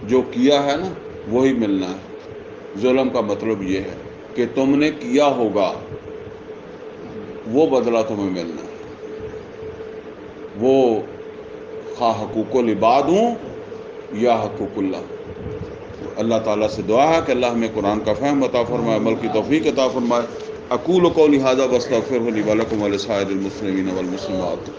جو کیا ہے نا وہی ملنا ہے. ظلم کا مطلب یہ ہے کہ تم نے کیا ہوگا وہ بدلہ تمہیں ملنا ہے. وہ خواہ حقوق العباد ہوں یا حقوق اللہ. اللہ تعالیٰ سے دعا ہے کہ اللہ ہمیں قرآن کا فہم عطا فرمائے، عمل کی توفیق عطا فرمائے. اقول قولی ھذا واستغفر لی ولکم ولسائر المسلمین والمسلمات.